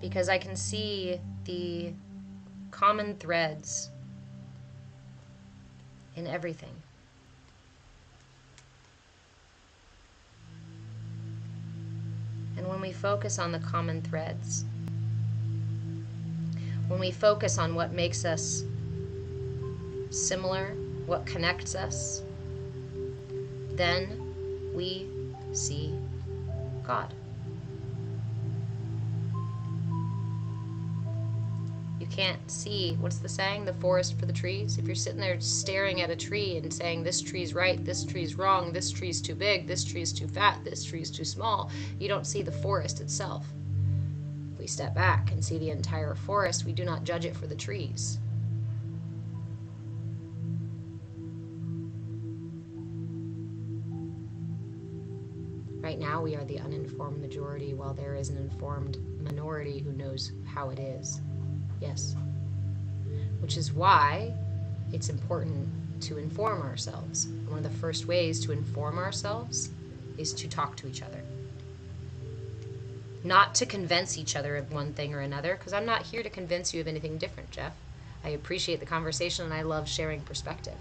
Because I can see the common threads in everything. And when we focus on the common threads, when we focus on what makes us similar, what connects us, then we see God. You can't see, what's the saying, the forest for the trees? If you're sitting there staring at a tree and saying, this tree's right, this tree's wrong, this tree's too big, this tree's too fat, this tree's too small, you don't see the forest itself. If we step back and see the entire forest, we do not judge it for the trees. Right now we are the uninformed majority, while there is an informed minority who knows how it is. Yes. Which is why it's important to inform ourselves. One of the first ways to inform ourselves is to talk to each other. Not to convince each other of one thing or another, because I'm not here to convince you of anything different, Jeff. I appreciate the conversation and I love sharing perspective.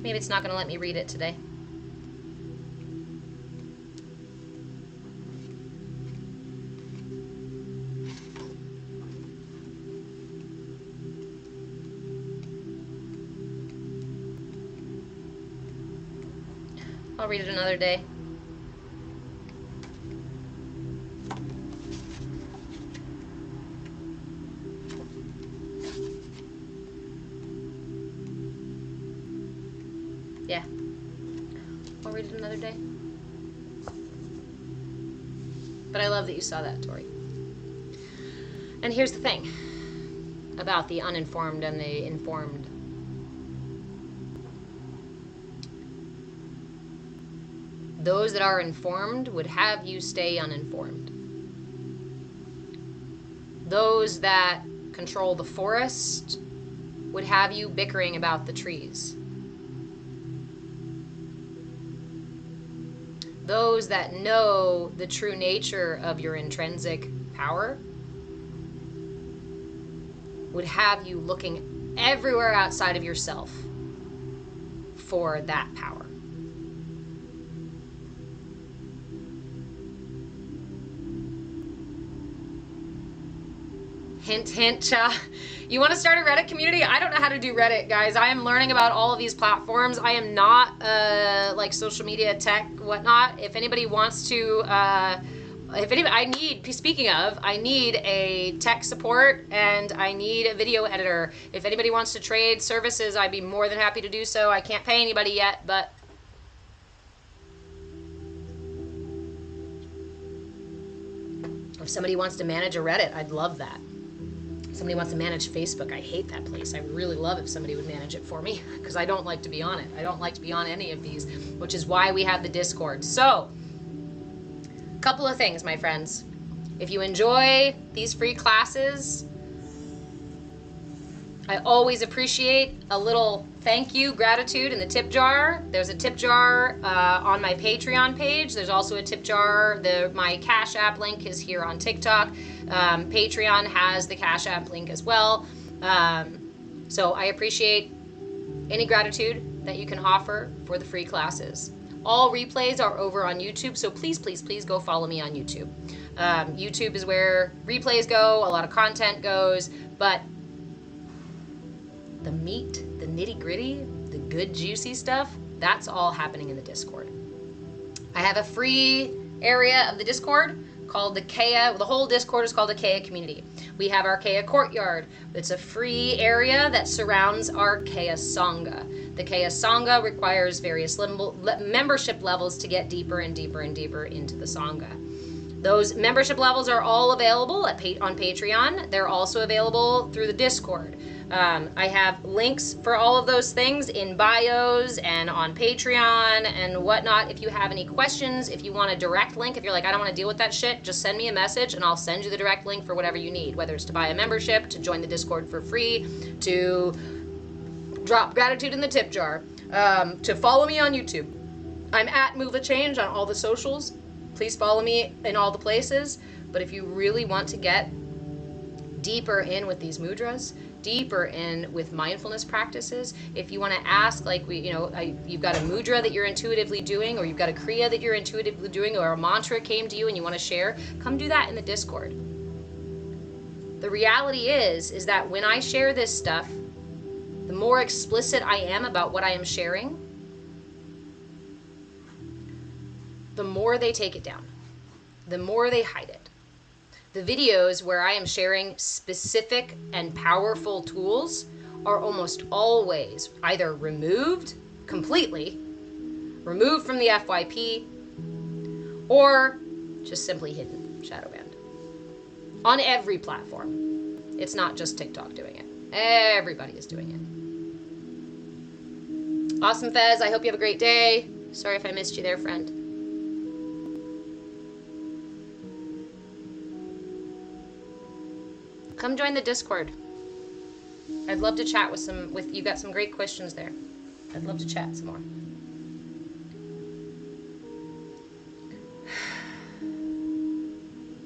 Maybe it's not going to let me read it today. I'll read it another day. Yeah. I'll read it another day. But I love that you saw that, Tori. And here's the thing about the uninformed and the informed. Those that are informed would have you stay uninformed. Those that control the forest would have you bickering about the trees. Those that know the true nature of your intrinsic power would have you looking everywhere outside of yourself for that power. Hint, hint, cha. You want to start a Reddit community? I don't know how to do Reddit, guys. I am learning about all of these platforms. I am not like social media tech, whatnot. If anybody wants to, I need a tech support and I need a video editor. If anybody wants to trade services, I'd be more than happy to do so. I can't pay anybody yet, but if somebody wants to manage a Reddit, I'd love that. Somebody wants to manage Facebook. I hate that place. I would really love if somebody would manage it for me because I don't like to be on it. I don't like to be on any of these, which is why we have the Discord. So, Couple of things, my friends. If you enjoy these free classes, I always appreciate a little thank you, gratitude in the tip jar. There's a tip jar on my Patreon page. There's also a tip jar. My Cash App link is here on TikTok. Patreon has the Cash App link as well. So I appreciate any gratitude that you can offer for the free classes. All replays are over on YouTube, so please, please, please go follow me on YouTube. YouTube is where replays go, a lot of content goes, but the meat, the nitty-gritty, the good juicy stuff, that's all happening in the Discord. I have a free area of the Discord called the CAYA. The whole Discord is called the CAYA community. We have our CAYA courtyard. It's a free area that surrounds our CAYA Sangha. The CAYA Sangha requires various membership levels to get deeper and deeper and deeper into the Sangha. Those membership levels are all available on Patreon. They're also available through the Discord. I have links for all of those things in bios and on Patreon and whatnot. If you have any questions, if you want a direct link, if you're like, I don't want to deal with that shit, just send me a message and I'll send you the direct link for whatever you need, whether it's to buy a membership, to join the Discord for free, to drop gratitude in the tip jar, to follow me on YouTube. I'm at Move a Change on all the socials. Please follow me in all the places. But if you really want to get deeper in with these mudras, deeper in with mindfulness practices, if you want to ask, like you've got a mudra that you're intuitively doing, or you've got a kriya that you're intuitively doing, or a mantra came to you and you want to share, come do that in the Discord. The reality is that when I share this stuff, the more explicit I am about what I am sharing, the more they take it down, the more they hide it. The videos where I am sharing specific and powerful tools are almost always either removed completely, removed from the FYP, or just simply hidden, shadow banned. On every platform. It's not just TikTok doing it. Everybody is doing it. Awesome, Fez. I hope you have a great day. Sorry if I missed you there, friend. Come join the Discord. I'd love to chat with you. Got some great questions there. I'd love to chat some more.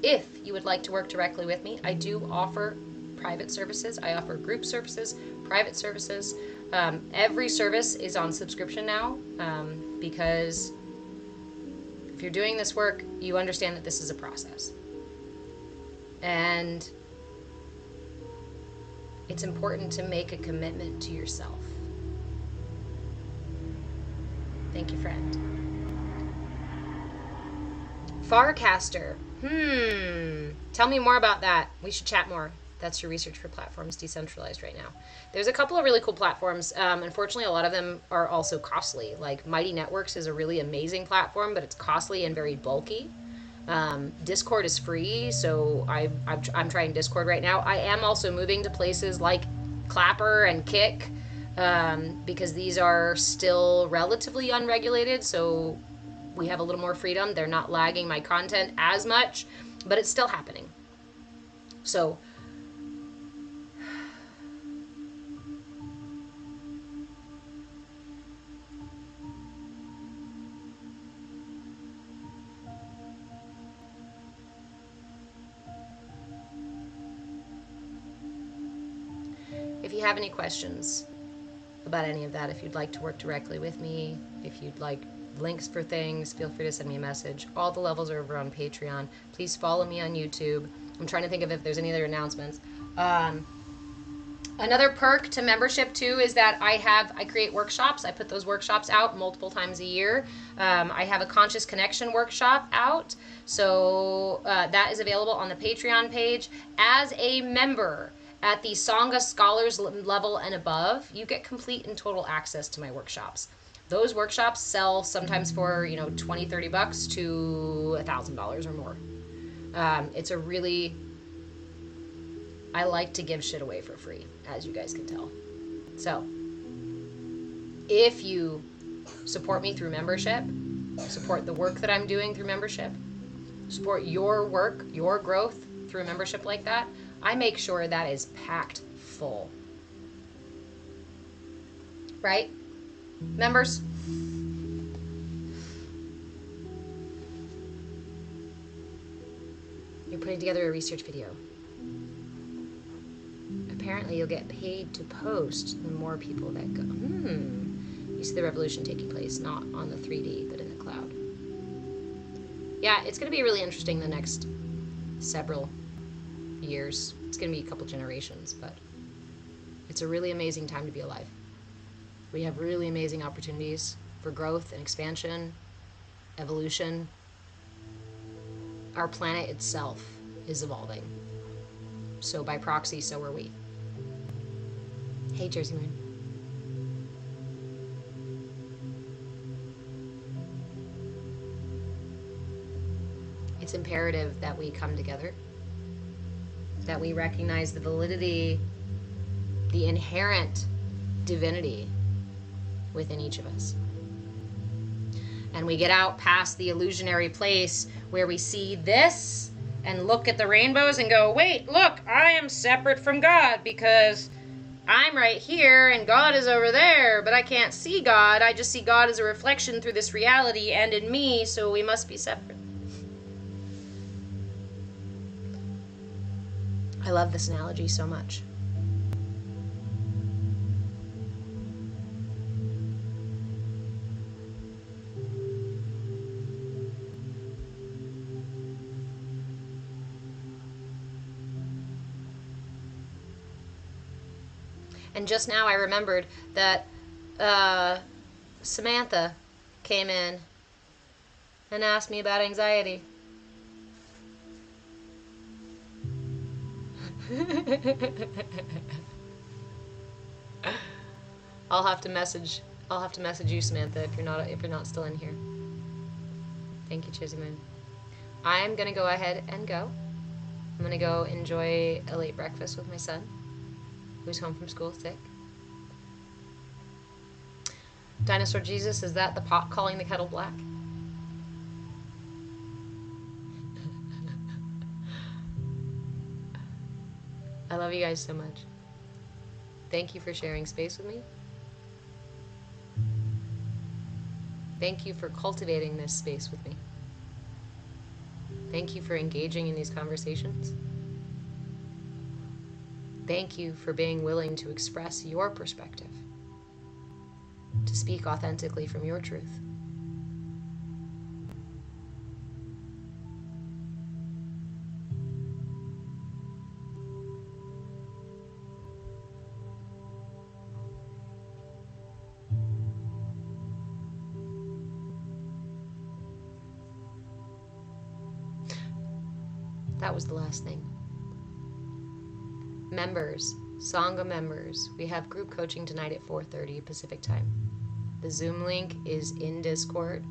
If you would like to work directly with me, I do offer private services. I offer group services, private services. Every service is on subscription now, because if you're doing this work, you understand that this is a process. And it's important to make a commitment to yourself. Thank you, friend. Farcaster. Tell me more about that. We should chat more. That's your research for platforms decentralized right now. There's a couple of really cool platforms. Unfortunately, a lot of them are also costly. Like Mighty Networks is a really amazing platform, but it's costly and very bulky. Discord is free, so I'm trying Discord right now. I am also moving to places like Clapper and Kick, because these are still relatively unregulated, so we have a little more freedom. They're not lagging my content as much, but it's still happening. So if you have any questions about any of that, if you'd like to work directly with me, if you'd like links for things, feel free to send me a message. All the levels are over on Patreon. Please follow me on YouTube. I'm trying to think of if there's any other announcements. Another perk to membership too is that I create workshops. I put those workshops out multiple times a year. I have a conscious connection workshop out, so that is available on the Patreon page. As a member at the Sangha Scholars level and above, you get complete and total access to my workshops. Those workshops sell sometimes for, $20-30 to $1,000 or more. It's a really, I like to give shit away for free, as you guys can tell. So, if you support me through membership, support the work that I'm doing through membership, support your work, your growth through a membership like that, I make sure that is packed full. Right? Members? You're putting together a research video. Apparently you'll get paid to post the more people that go. You see the revolution taking place, not on the 3D, but in the cloud. Yeah, it's going to be really interesting the next several years. It's going to be a couple generations, but it's a really amazing time to be alive. We have really amazing opportunities for growth and expansion, evolution. Our planet itself is evolving. So by proxy, so are we. Hey, Jersey Moon. It's imperative that we come together, that we recognize the validity, the inherent divinity within each of us. And we get out past the illusionary place where we see this and look at the rainbows and go, wait, look, I am separate from God because I'm right here and God is over there, but I can't see God. I just see God as a reflection through this reality and in me, so we must be separate. I love this analogy so much. And just now I remembered that Samantha came in and asked me about anxiety. I'll have to message you, Samantha, if you're not still in here. Thank you, Chizzy Moon. I'm gonna go ahead and go. I'm gonna go enjoy a late breakfast with my son, who's home from school sick. Dinosaur Jesus, is that the pot calling the kettle black? I love you guys so much. Thank you for sharing space with me. Thank you for cultivating this space with me. Thank you for engaging in these conversations. Thank you for being willing to express your perspective, to speak authentically from your truth. That was the last thing. Members, Sangha members, we have group coaching tonight at 4:30 Pacific time. The Zoom link is in Discord.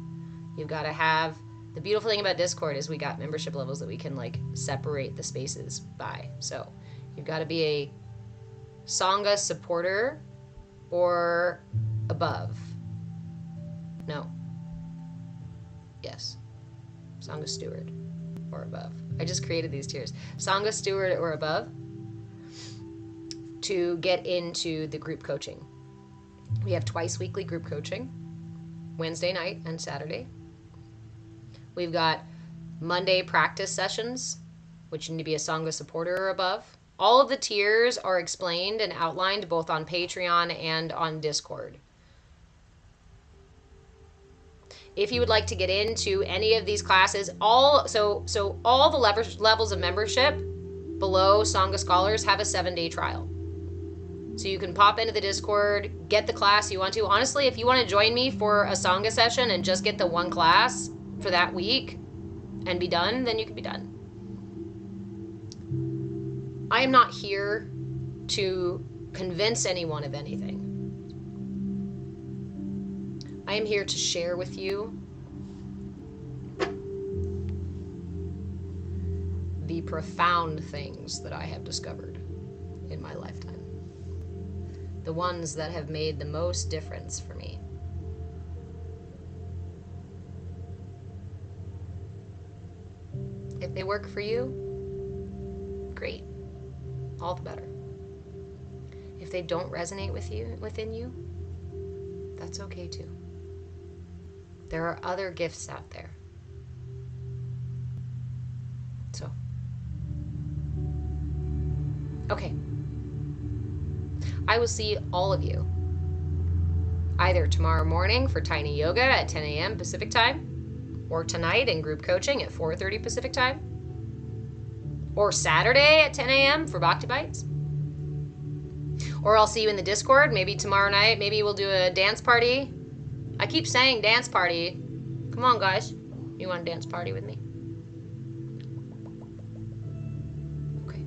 You've got to have, the beautiful thing about Discord is we got membership levels that we can like separate the spaces by. So you've got to be a Sangha supporter or above. No. Yes. Sangha steward or above. I just created these tiers. Sangha steward or above to get into the group coaching. We have twice weekly group coaching, Wednesday night and Saturday. We've got Monday practice sessions, which you need to be a Sangha supporter or above. All of the tiers are explained and outlined both on Patreon and on Discord. If you would like to get into any of these classes, all the levels of membership below Sangha Scholars have a 7-day trial. So you can pop into the Discord, get the class you want to. Honestly, if you want to join me for a Sangha session and just get the one class for that week and be done, then you can be done. I am not here to convince anyone of anything. I am here to share with you the profound things that I have discovered in my lifetime. The ones that have made the most difference for me. they work for you, great. All the better. If they don't resonate within you, that's okay too. There are other gifts out there. So, okay. I will see all of you either tomorrow morning for Tiny Yoga at 10 a.m. Pacific Time, or tonight in group coaching at 4:30 Pacific Time, or Saturday at 10 a.m. for Bhakti Bites. Or I'll see you in the Discord, maybe tomorrow night. Maybe we'll do a dance party. I keep saying dance party. Come on, guys. You want a dance party with me? Okay.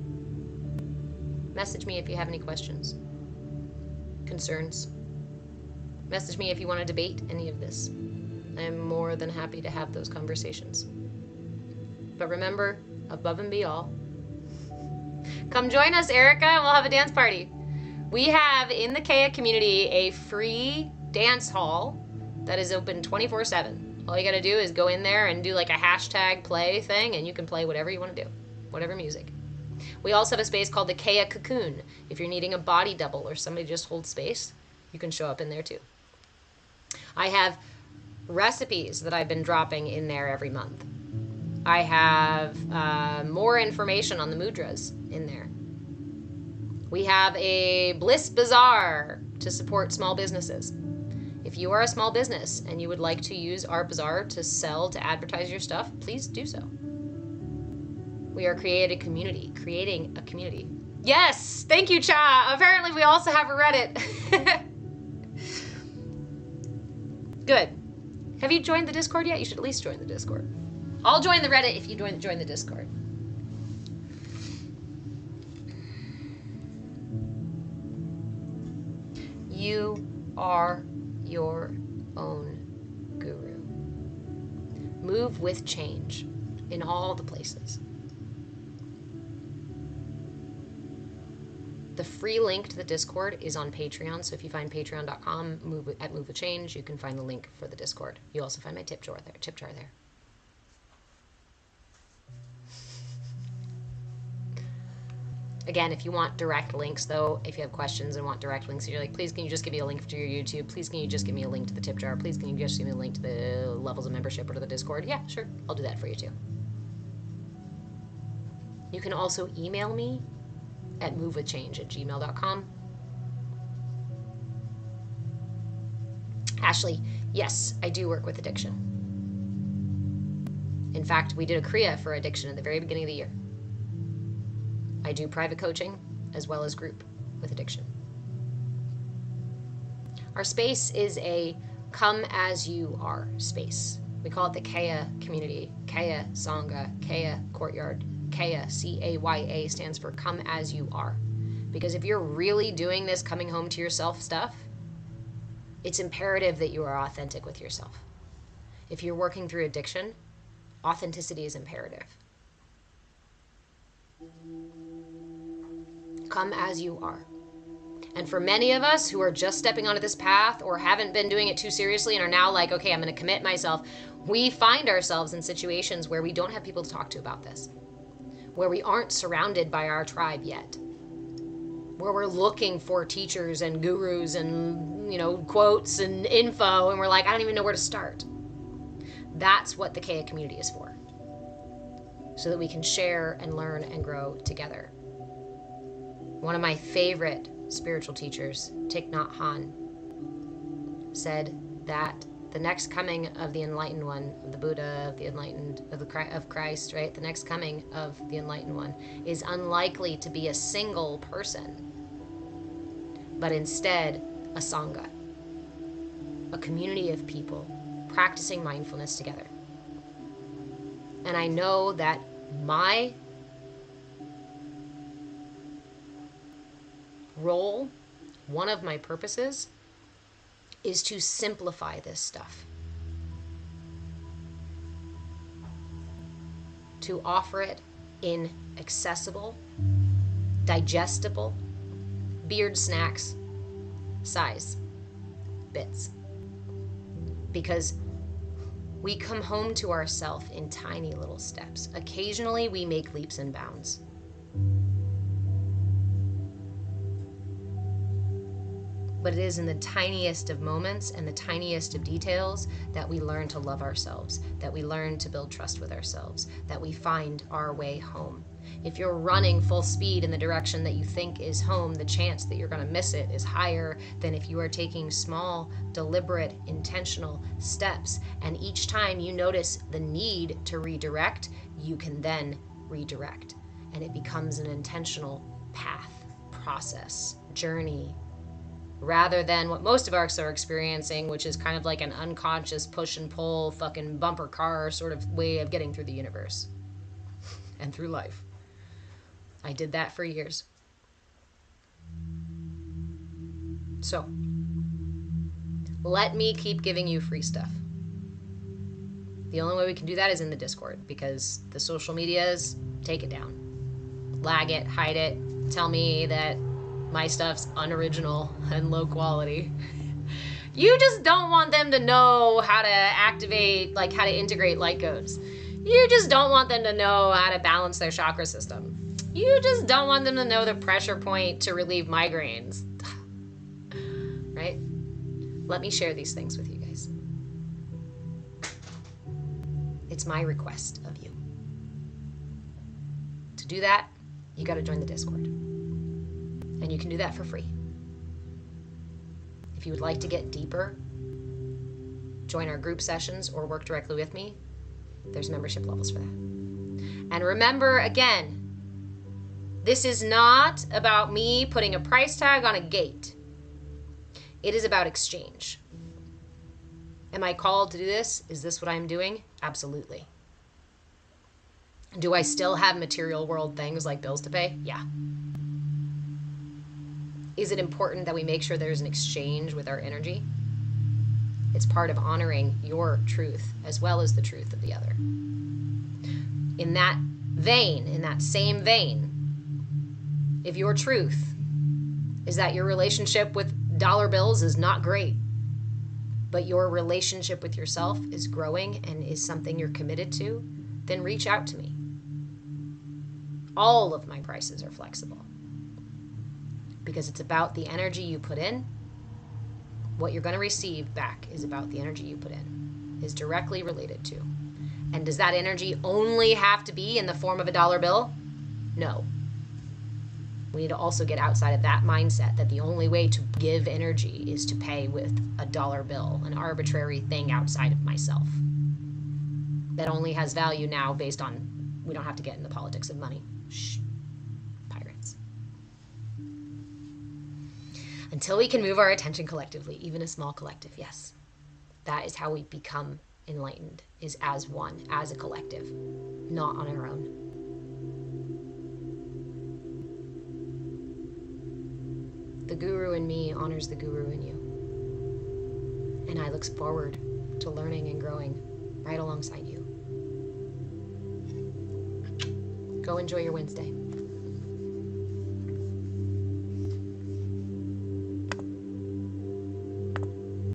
Message me if you have any questions, concerns. Message me if you want to debate any of this. I am more than happy to have those conversations. But remember, above and beyond, come join us, Erica, and we'll have a dance party. We have in the CAYA community a free dance hall that is open 24/7. All you gotta do is go in there and do like a hashtag play thing, and you can play whatever you want to do, whatever music. We also have a space called the CAYA Cocoon. If you're needing a body double or somebody just holds space, you can show up in there too. I have recipes that I've been dropping in there every month. I have more information on the mudras in there. We have a Bliss Bazaar to support small businesses. If you are a small business and you would like to use our bazaar to sell, to advertise your stuff, please do so. We are creating a community. Yes, thank you, Cha. Apparently we also have a Reddit. Good. Have you joined the Discord yet? You should at least join the Discord. I'll join the Reddit if you join the Discord. You are your own guru. Move with change in all the places. The free link to the Discord is on Patreon, so if you find patreon.com Move with Change, you can find the link for the Discord. You also find my tip jar there. Again, if you want direct links, though, if you have questions and want direct links, you're like, please can you just give me a link to your YouTube? Please can you just give me a link to the tip jar? Please can you just give me a link to the levels of membership or to the Discord? Yeah, sure. I'll do that for you too. You can also email me at movewithchange@gmail.com. Ashley, yes, I do work with addiction. In fact, we did a Kriya for addiction at the very beginning of the year. I do private coaching as well as group with addiction. Our space is a come as you are space. We call it the CAYA community, CAYA Sangha, CAYA Courtyard. CAYA, C-A-Y-A, stands for come as you are. Because if you're really doing this coming home to yourself stuff, it's imperative that you are authentic with yourself. If you're working through addiction, authenticity is imperative. Come as you are. And for many of us who are just stepping onto this path or haven't been doing it too seriously and are now like, okay, I'm going to commit myself, we find ourselves in situations where we don't have people to talk to about this, where we aren't surrounded by our tribe yet, where we're looking for teachers and gurus and, quotes and info, and we're like, I don't even know where to start. That's what the CAYA community is for, so that we can share and learn and grow together. One of my favorite spiritual teachers, Thich Nhat Hanh, said that the next coming of the enlightened one, of the Buddha, of the enlightened, of Christ, right? The next coming of the enlightened one is unlikely to be a single person, but instead a sangha, a community of people practicing mindfulness together. And I know that my role, one of my purposes, is to simplify this stuff. To offer it in accessible, digestible, beard snacks size bits. Because We come home to ourselves in tiny little steps. Occasionally, we make leaps and bounds. But it is in the tiniest of moments and the tiniest of details that we learn to love ourselves, that we learn to build trust with ourselves, that we find our way home. If you're running full speed in the direction that you think is home, the chance that you're going to miss it is higher than if you are taking small, deliberate, intentional steps. And each time you notice the need to redirect, you can then redirect. And it becomes an intentional path, process, journey, rather than what most of us are experiencing, which is kind of like an unconscious push and pull fucking bumper car sort of way of getting through the universe and through life. I did that for years. So, let me keep giving you free stuff. The only way we can do that is in the Discord, because the social medias, take it down. Lag it, hide it, tell me that my stuff's unoriginal and low quality. You just don't want them to know how to activate, like how to integrate light codes. You just don't want them to know how to balance their chakra system. You just don't want them to know the pressure point to relieve migraines. Right? Let me share these things with you guys. It's my request of you. To do that, you got to join the Discord. And you can do that for free. If you would like to get deeper, join our group sessions or work directly with me, there's membership levels for that. And remember, again, this is not about me putting a price tag on a gate. It is about exchange. Am I called to do this? Is this what I'm doing? Absolutely. Do I still have material world things like bills to pay? Yeah. Is it important that we make sure there's an exchange with our energy? It's part of honoring your truth as well as the truth of the other. In that vein, in that same vein, if your truth is that your relationship with dollar bills is not great, but your relationship with yourself is growing and is something you're committed to, then reach out to me. All of my prices are flexible. Because it's about the energy you put in. What you're going to receive back is about the energy you put in, is directly related to. And does that energy only have to be in the form of a dollar bill? No. We need to also get outside of that mindset that the only way to give energy is to pay with a dollar bill, an arbitrary thing outside of myself. That only has value now based on, we don't have to get in the politics of money. Shh. Until we can move our attention collectively, even a small collective, yes. That is how we become enlightened, is as one, as a collective, not on our own. The guru in me honors the guru in you. And I look forward to learning and growing right alongside you. Go enjoy your Wednesday.